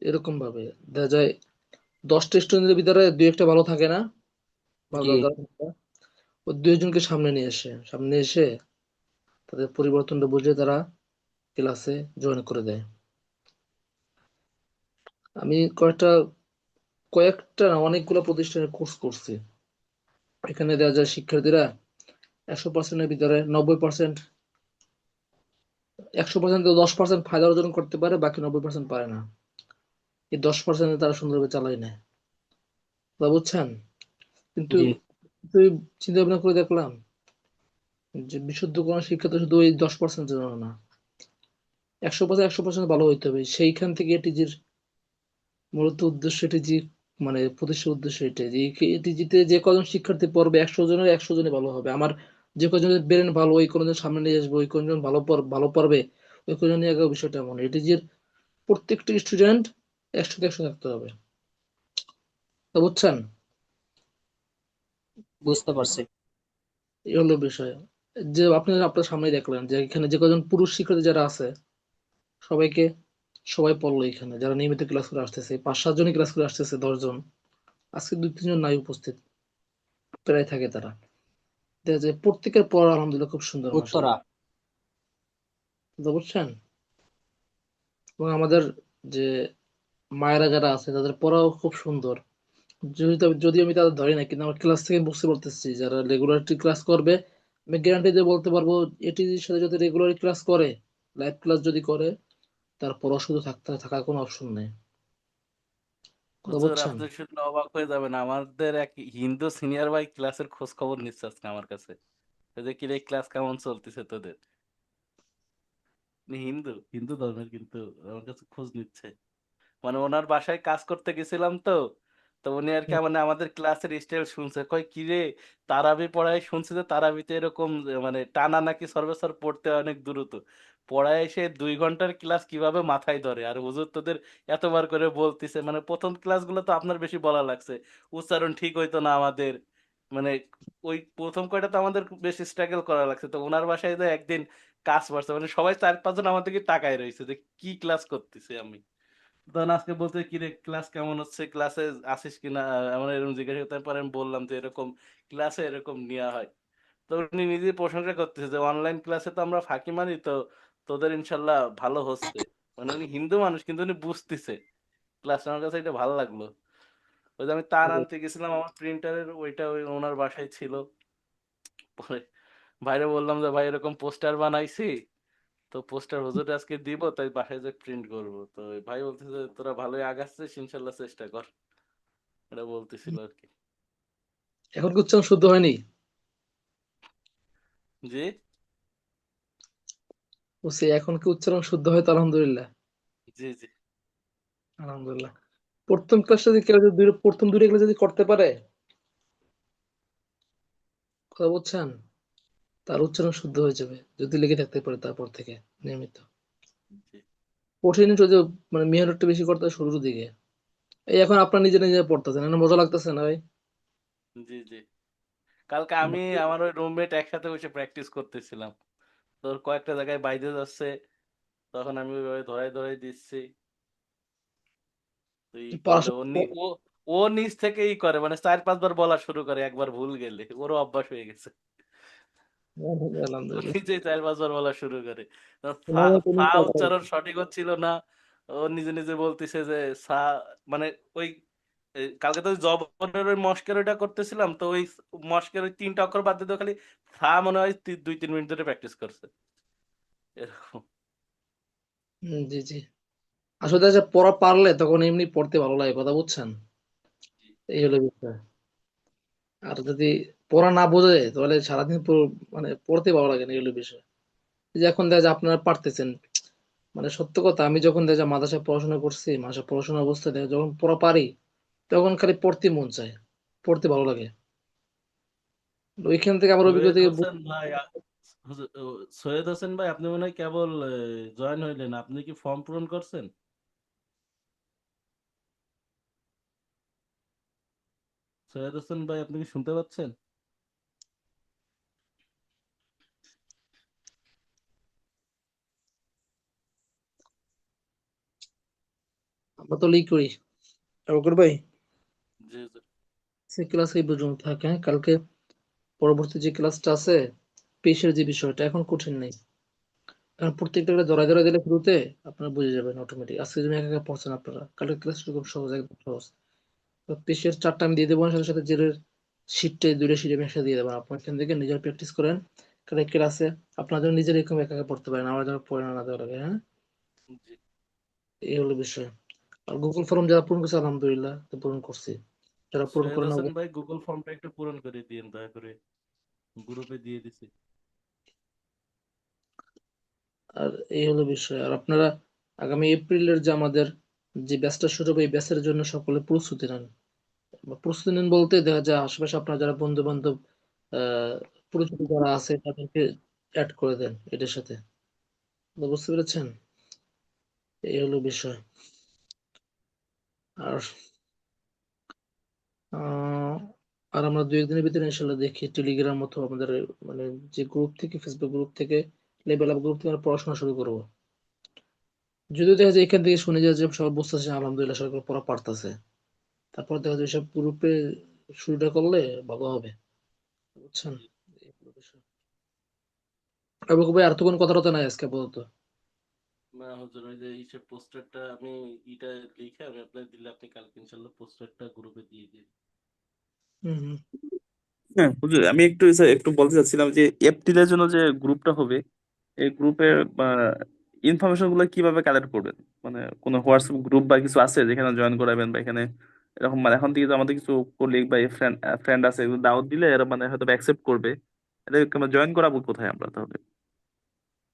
Speaker 3: এরকম ভাবে দেখা যায় 10টা স্টুডেন্টের ভিতরে 2-1টা ভালো থাকে না ভালো
Speaker 5: জি,
Speaker 3: যারা থাকে, ওই 2 জনকে সামনে এসে তাদের পরিবর্তনটা বুঝে তারা ক্লাসে জয়েন করে দেয় আমি কয়েকটা না অনেকগুলো প্রতিষ্ঠানের কোর্স করছি এখানে দেখা যায় শিক্ষার্থীরা 100%-এর ভিতরে 90%, 100% 10% ফায়দা অর্জন করতে পারে, বাকি 90% পারে না। এই 10% তারা সুন্দরভাবে চালায় নেয়, কথা বুঝছেন? কিন্তু
Speaker 4: জি
Speaker 3: তুই চিন্তা ভাবনা করে দেখলাম যে বিশুদ্ধ কোন শিক্ষা তো শুধু ওই 10% জন্য না, 100% ভালো হইতে হবে। সেইখান থেকে এটিজির মূলত উদ্দেশ্য, এটিজি মানে প্রতিষ্ঠার উদ্দেশ্য এটাই যে এটিজিতে যে কজন শিক্ষার্থী পড়বে 100 জনের 100 জনই ভালো হবে। আমার যে কজনের ব্রেন ভালো, ওই কজন সামনে নিয়ে আসবে, ওই কজন ভালো পড়বে, ওই কজন নিয়ে আগে বিষয়টা এমন। এটিজির প্রত্যেকটা স্টুডেন্ট 100-100 থাকতে হবে, তা বুঝছেন?
Speaker 5: বুঝতে পারছি।
Speaker 3: এই হলো বিষয়। যে আপনি আপনার সামনে দেখলেন যে এখানে যে কজন পুরুষ শিক্ষার্থী যারা আছে সবাই পড়লো এখানে, যারা নিয়মিত ক্লাস করে আসতেছে 5-7 জনই ক্লাস করে আসতেছে, 10 জন। আজকে 2-3 জন নাই উপস্থিত, প্রায় থাকে তারা। দেখা যায় প্রত্যেকের পড়া আলহামদুলিল্লাহ খুব সুন্দর,
Speaker 5: উত্তরা।
Speaker 3: মাশাআল্লাহ, বুঝতে পারছেন? এবং আমাদের যে মায়েরা যারা আছে তাদের পড়াও খুব সুন্দর। যদি আমি তাদের ধরি না, কিন্তু আমার ক্লাস থেকে বুঝতে পারতেছি যারা রেগুলারলি ক্লাস করবে, আমি গ্যারান্টি দিয়ে বলতে পারবো এটির সাথে যদি রেগুলার ক্লাস করে, লাইভ ক্লাস যদি করে, তার পড়া শুধু থাকার কোনো অপশন নেই, কথা
Speaker 2: হুজুর
Speaker 3: বুঝছেন?
Speaker 2: আপনি শুনলে অবাক হয়ে যাবেন, আমাদের এক হিন্দু সিনিয়র ভাই ক্লাসের খোঁজ খবর নিচ্ছে আজকে আমার কাছে, এই যে কিরে ক্লাস কেমন চলতেছে তোদের। উনি হিন্দু হিন্দু ধর্মের, কিন্তু আমার কাছে খোঁজ নিচ্ছে। মানে ওনার বাসায় কাজ করতে গেছিলাম তো, তো উনি আর কি মানে আমাদের ক্লাসের স্টাইল শুনছে, কয় কি রে তারাবি পড়ায় শুনছে যে তারাবিতে এরকম যে মানে টানা নাকি সর্বেসর পড়তে হয় অনেক দ্রুত, পড়ায় এসে 2 ঘন্টার ক্লাস কিভাবে মাথায় ধরে। আর হুজুর তোদের এতবার করে বলতিছে, মানে প্রথম ক্লাসগুলো তো আপনার বেশি বলা লাগছে, উচ্চারণ ঠিক হইতো না আমাদের, মানে ওই প্রথম কয়টা তো আমাদের খুব বেশি স্ট্রাগল করা লাগছে। তো ওনার বাসায় যে একদিন কাজ পড়ছে, মানে সবাই 4-5 জন আমার দিকে তাকায় রয়েছে যে কি ক্লাস করতেছি আমি। তখন আজকে বলতে কি রে ক্লাস কেমন হচ্ছে, ক্লাসে আসিস কিনা, এমন এরকম জিজ্ঞাসা করতে পারেন, বললাম যে এরকম ক্লাসে এরকম নেওয়া হয়। তো উনি নিজে প্রশংসা করতেছে যে অনলাইন ক্লাসে তো আমরা ফাঁকি মারি, তো তোদের ইনশাল্লাহ ভালো হচ্ছে। মানে উনি হিন্দু মানুষ কিন্তু উনি বুঝতেছে ক্লাস, আমার কাছে এটা ভালো লাগলো। ওই যে আমি তার আনতে গেছিলাম, আমার প্রিন্টারের ওইটা ওই ওনার বাসায় ছিল। পরে ভাইরে বললাম যে ভাই এরকম পোস্টার বানাইছি, তো পোস্টার হুজুর আজকে দিব, তাই বাসায় যে প্রিন্ট করব। তো ওই ভাই বলতেছে তোরা ভালোই আগাচ্ছিস, ইনশাল্লাহ চেষ্টা কর, এটা বলতেছিল আর কি।
Speaker 3: এখন কি উচ্চারণ শুদ্ধ হয়নি?
Speaker 2: জি
Speaker 3: বলছি এখন কি উচ্চারণ শুদ্ধ হয়? তো আলহামদুলিল্লাহ,
Speaker 2: জি জি
Speaker 3: আলহামদুলিল্লাহ। প্রথম ক্লাস যদি কেউ যদি প্রথম দুটো ক্লাস যদি করতে পারে, কথা বুঝছেন, তার উচ্চারণ শুদ্ধ হয়ে যাবে যদি লেগে থাকতে পারে তারপর থেকে নিয়মিত।
Speaker 2: জি
Speaker 3: কঠিন যদি মানে মেহনতটা বেশি করতে হয় শুরুর দিকে। এই এখন আপনার নিজে নিজে পড়তেছেন, এখন মজা লাগতেছে না ভাই?
Speaker 2: জি জি কালকে আমি আমার ওই রুমমেট একসাথে বসে প্র্যাকটিস করতেছিলাম, তোর কয়েকটা জায়গায় বাইরে যাচ্ছে, তখন আমি ওইভাবে ধরাই ধরাই দিচ্ছি। তুই করলে ও
Speaker 3: পড়াশোনা
Speaker 2: ও ও নিজ থেকেই করে, মানে 4-5 বার বলা শুরু করে, একবার ভুল গেলে ওরও অভ্যাস হয়ে গেছে। ও
Speaker 3: আলহামদুলিল্লাহ।
Speaker 2: নিজেই 4-5 বার বলা শুরু করে। তো ফা
Speaker 3: তোমাদের কোনো
Speaker 2: ফা
Speaker 3: কথা
Speaker 2: উচ্চারণ সঠিক হচ্ছিল না, ও নিজে নিজে বলতেছে যে সা, মানে ওই কালকে তো জবনের ওই মস্কের ওইটা করতেছিলাম, তো ওই মস্কের ওই 3টা অক্ষর বাদ দিয়ে খালি সা মনে হয় 2-3 মিনিট ধরে প্র্যাকটিস করছে এরকম।
Speaker 3: জি জি। আসলে যে পড়া পারলে তখন এমনি পড়তে ভালো লাগে, কথা বুঝছেন? এই হলো বিষয়। আর যদি পড়া না বোঝে তাহলে সারাদিন মানে পড়তে ভালো লাগে না, এই হলো বিষয়। এই যে এখন দেখা যায় আপনারা পারতেছেন, মানে সত্য কথা, আমি যখন দেখা যায় মাদ্রাসায় পড়াশোনা করছি, মাদ্রাসায় পড়াশোনা অবস্থায় যখন পড়া পারি তখন খালি পড়তে মন চায়, পড়তে ভালো লাগে। ওইখান থেকে আমার
Speaker 2: সৈয়দ
Speaker 3: অভিজ্ঞতা থেকে
Speaker 2: হোসেন ভাই সৈয়দ হোসেন ভাই আপনি মনে হয় কেবল জয়েন হইলেন, আপনি কি ফর্ম পূরণ করছেন? সৈয়দ হোসেন ভাই আপনি কি শুনতে পাচ্ছেন?
Speaker 3: আমরা তো লিক করি। তারপর ভাই
Speaker 2: জি জি
Speaker 3: সে ক্লাস এই পর্যন্ত থাকে, হ্যাঁ? কালকে পরবর্তী যে ক্লাসটা আছে, পেশের যে বিষয়টা এখন কঠিন নেই, কারণ প্রত্যেকটা করে ধরা ধরা দিলে শুরুতে আপনারা বুঝে যাবেন অটোমেটিক। আজকে তুমি একা একা পড়ছেন, আপনারা কালকে ক্লাস খুব সহজ, একদম সহজ। তো পেশের চারটা আমি দিয়ে দেবো, সাথে সাথে জেরের শিটটা দুইটা শিট আমি একসাথে দিয়ে দেবেন। আপনার এখান থেকে নিজের প্র্যাকটিস করেন, কারণ ক্লাসে আপনার জন্য নিজের এরকম একা একা পড়তে পারেন, আমার জন্য পড়ে না দেওয়া লাগে। হ্যাঁ,
Speaker 2: জি
Speaker 3: এই হলো বিষয়। আর গুগল ফর্ম যারা পূরণ করছে আলহামদুলিল্লাহ, তো পূরণ করছি। যারা পূরণ
Speaker 2: সৈয়দ
Speaker 3: করে না,
Speaker 2: হোসেন ভাই গুগল ফর্মটা একটু পূরণ করে দিন দয়া করে, গ্রুপে দিয়ে দিছি।
Speaker 3: আর এই হলো বিষয়। আর আপনারা আগামী এপ্রিলের যে আমাদের যে ব্যাচটা শুরু হবে, এই ব্যাচের জন্য সকলে প্রস্তুতি নেন। বা প্রস্তুতি নেন বলতে দেখা যায় আশেপাশে আপনার যারা বন্ধু বান্ধব পরিচিত যারা আছে তাদেরকে অ্যাড করে দেন এটার সাথে। তো বুঝতে পেরেছেন? এই হলো বিষয়। আর আহ, আর আমরা 2 একদিনের ভিতরে ইনশাল্লাহ দেখি টেলিগ্রাম অথবা আমাদের মানে যে গ্রুপ থেকে, ফেসবুক গ্রুপ থেকে, লেভেল আপ গ্রুপ থেকে আমরা পড়াশোনা শুরু করবো। যদিও দেখা যায় এখান থেকে শুনে যায় যে সবাই বুঝতেছে, আলহামদুলিল্লাহ সবাই পড়া পারতেছে, তারপর দেখা যায় সব গ্রুপে শুরুটা করলে ভালো হবে। বুঝছেন? এই হলো বিষয়। এবং ভাই আর তো কোনো কথা টথা নাই আজকে আপাতত।
Speaker 2: না হুজুর, ওই যে ইসে পোস্টারটা আমি ইটা লিখে আমি আপনাকে দিলে আপনি কালকে ইনশাল্লাহ পোস্টারটা গ্রুপে দিয়ে দিন।
Speaker 3: হম হম।
Speaker 6: হ্যাঁ হুজুর, আমি একটু বলতে চাচ্ছিলাম যে এপ্রিল এর জন্য যে গ্রুপটা হবে, এই গ্রুপের ইনফরমেশন গুলো কিভাবে কালেক্ট করবেন? মানে কোনো হোয়াটসঅ্যাপ গ্রুপ বা কিছু আছে যেখানে জয়েন করাবেন, বা এখানে এরকম মানে এখন থেকে তো আমাদের কিছু কলিগ বা ফ্রেন্ড ফ্রেন্ড আছে, এগুলো দাওয়াত দিলে এরা মানে হয়তো অ্যাকসেপ্ট করবে, এদেরকে আমরা জয়েন করাবো কোথায় আমরা তাহলে?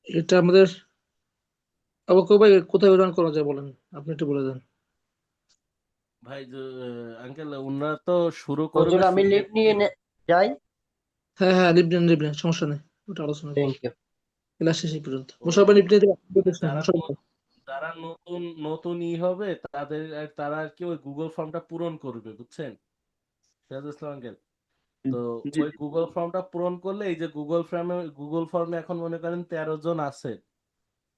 Speaker 3: এটা আমাদের আবু বকর ভাই কোথায় রান করা যায় বলেন, আপনি একটু বলে দেন।
Speaker 2: ভাই যে আঙ্কেল ওনারা তো শুরু
Speaker 5: হুজুর
Speaker 2: করবে
Speaker 5: আমি লিভ নিয়ে যাই।
Speaker 3: হ্যাঁ হ্যাঁ, লিবনেন লিবনেন, সমস্যা নেই, ওটা আলোচনা করি
Speaker 5: থ্যাংক ইউ।
Speaker 3: ক্লাস শেষ এই পর্যন্ত।
Speaker 2: ও
Speaker 3: মুশারফ ভাই লিবনে
Speaker 2: যারা
Speaker 3: মুশারফ।
Speaker 2: যারা নতুন নতুন হবে তারা আর কি ওই গুগল ফর্মটা পূরণ করবে, বুঝছেন সিরাজ ইসলাম আঙ্কেল? তো
Speaker 6: জি
Speaker 2: ওই গুগল ফর্মটা পূরণ করলে এই যে গুগল ফর্মে এখন মনে করেন 13 জন আছে।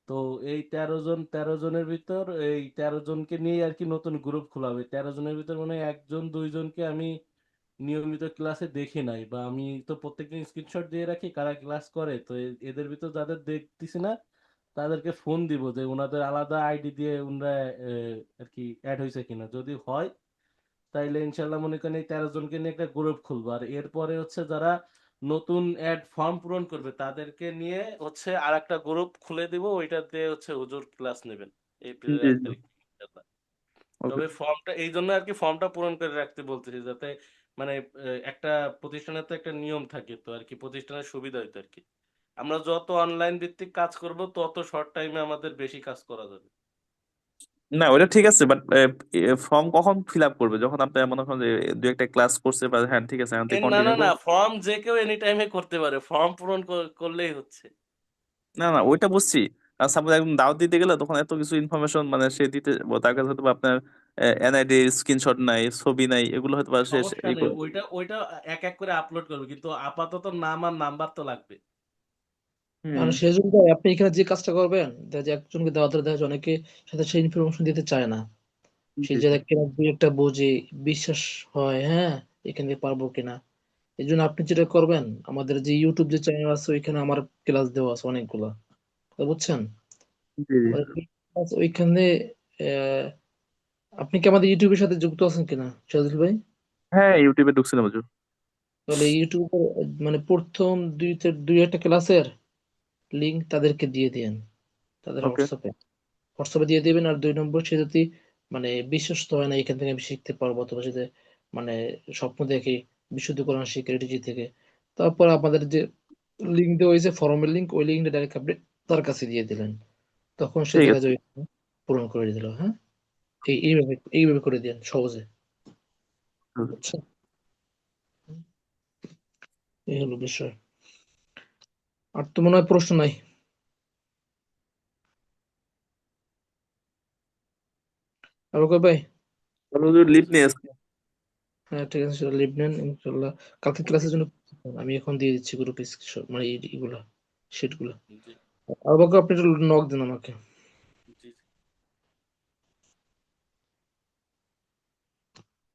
Speaker 2: তো এই 13 জনের ভিতর এই 13 জনকে নিয়ে আর কি নতুন গ্রুপ খোলা হবে। 13 জনের ভিতর মানে 1 জন 2 জনকে আমি নিয়মিত ক্লাসে দেখি নাই, বা আমি তো প্রত্যেকদিন স্ক্রিনশট দিয়ে রাখি কারা ক্লাস করে। তো এদের ভিতর যাদের দেখতেছি না তাদেরকে ফোন দিব যে ওনাদের আলাদা আইডি দিয়ে ওনারা আর কি অ্যাড হয়েছে কিনা। যদি হয় তাইলে ইনশাল্লাহ মনে করেন এই 13 জনকে নিয়ে একটা গ্রুপ খুলবো। আর এরপরে হচ্ছে যারা নতুন অ্যাড ফর্ম পূরণ করবে তাদেরকে নিয়ে হচ্ছে আর একটা গ্রুপ খুলে দিব, ওইটাতে হচ্ছে হুজুর ক্লাস নেবেন এপ্রিলের
Speaker 6: জি
Speaker 2: 1 তারিখ ইনশাল্লাহ।
Speaker 6: ওকে।
Speaker 2: তবে ফর্মটা এই জন্য আর কি ফর্মটা পূরণ করে রাখতে বলতেছি, যাতে মানে একটা প্রতিষ্ঠানের তো একটা নিয়ম থাকে, তো আর কি প্রতিষ্ঠানের সুবিধা হইতো আর কি। আমরা যত অনলাইন ভিত্তিক কাজ করব তত শর্ট টাইমে আমাদের বেশি কাজ করা যাবে।
Speaker 6: না ওটা ঠিক আছে, বাট ফর্ম কখন ফিল আপ করবে? যখন আপনি মনে করেন যে দু একটা ক্লাস করছে, বা হ্যাঁ ঠিক আছে এখন থেকে
Speaker 2: না না
Speaker 6: কন্টিনিউ
Speaker 2: না,
Speaker 6: করবো।
Speaker 2: ফর্ম যে কেউ এনি টাইমে করতে পারে, ফর্ম পূরণ করলেই হচ্ছে।
Speaker 6: না না, ওইটা বুঝছি। আর সাপোজ একদম দাওয়াত দিতে গেলে তখন এত কিছু ইনফরমেশন মানে সে দিতে, তার কাছে হয়তো বা আপনার এনআইডি স্ক্রিনশট নাই, ছবি নাই, এগুলো হয়তো বা সে
Speaker 2: সমস্যা
Speaker 6: এই
Speaker 2: নেই,
Speaker 6: করবে।
Speaker 2: ওইটা ওইটা এক এক করে আপলোড করবে, কিন্তু আপাতত নাম আর নাম্বার তো লাগবে।
Speaker 6: হুম।
Speaker 3: মানে সেজন্য আপনি এখানে যে কাজটা করবেন, দেখা যায় একজনকে দেওয়া দেখা যায় অনেকে সাথে সেই ইনফরমেশন দিতে চায় না, সে
Speaker 6: জি জি।
Speaker 3: জায়গায় কিনা দুই একটা বোঝে, বিশ্বাস হয় হ্যাঁ এখান থেকে পারবো কিনা। এই জন্য আপনি যেটা করবেন, আমাদের যে ইউটিউব যে চ্যানেল আছে ওইখানে আমার ক্লাস দেওয়া আছে অনেকগুলা, তো বুঝছেন?
Speaker 6: জি জি।
Speaker 3: আমাদের class ওইখানে আহ, আপনি কি আমাদের ইউটিউবের সাথে যুক্ত আছেন কিনা শাহিদুল ভাই?
Speaker 6: হ্যাঁ ইউটিউবে ঢুকছিলাম হুজুর।
Speaker 3: তাহলে ইউটিউবে মানে প্রথম দুই একটা ক্লাসের লিংক তাদেরকে দিয়ে দিন, তাদের
Speaker 6: ওকে।
Speaker 3: হোয়াটসঅ্যাপে দিয়ে দিবেন। আর 2 নম্বর, সে যদি মানে বিশ্বস্ত হয় না এখান থেকে আমি শিখতে পারবো, অথবা যদি মানে স্বপ্ন দেখে বিশুদ্ধ কোরআন শিখে রেডিজি থেকে, তারপর আমাদের যে লিঙ্ক দেওয়া হয়েছে ফর্মের লিঙ্ক, ওই লিঙ্কটা ডাইরেক্ট আপনি তার কাছে দিয়ে দিলেন, তখন সে
Speaker 6: ঠিক
Speaker 3: দেখা
Speaker 6: আছে।
Speaker 3: যায় পূরণ করে দিল। হ্যাঁ, এইভাবে করে দিন সহজে।
Speaker 6: হুম।
Speaker 3: বুঝছেন? এই হলো বিষয়। আর তো মনে হয় প্রশ্ন নাই। আর ওকে ভাই,
Speaker 6: তাহলে হুজুর লিভ নিয়ে আসছি।
Speaker 3: হ্যাঁ ঠিক আছে, সেটা লিভ নেন ইনশাল্লাহ। কালকে ক্লাসের জন্য আমি এখন দিয়ে দিচ্ছি গ্রুপে মানে এগুলা শিট গুলা।
Speaker 2: জি।
Speaker 3: আর বাকি আপনি একটু নক দেন আমাকে।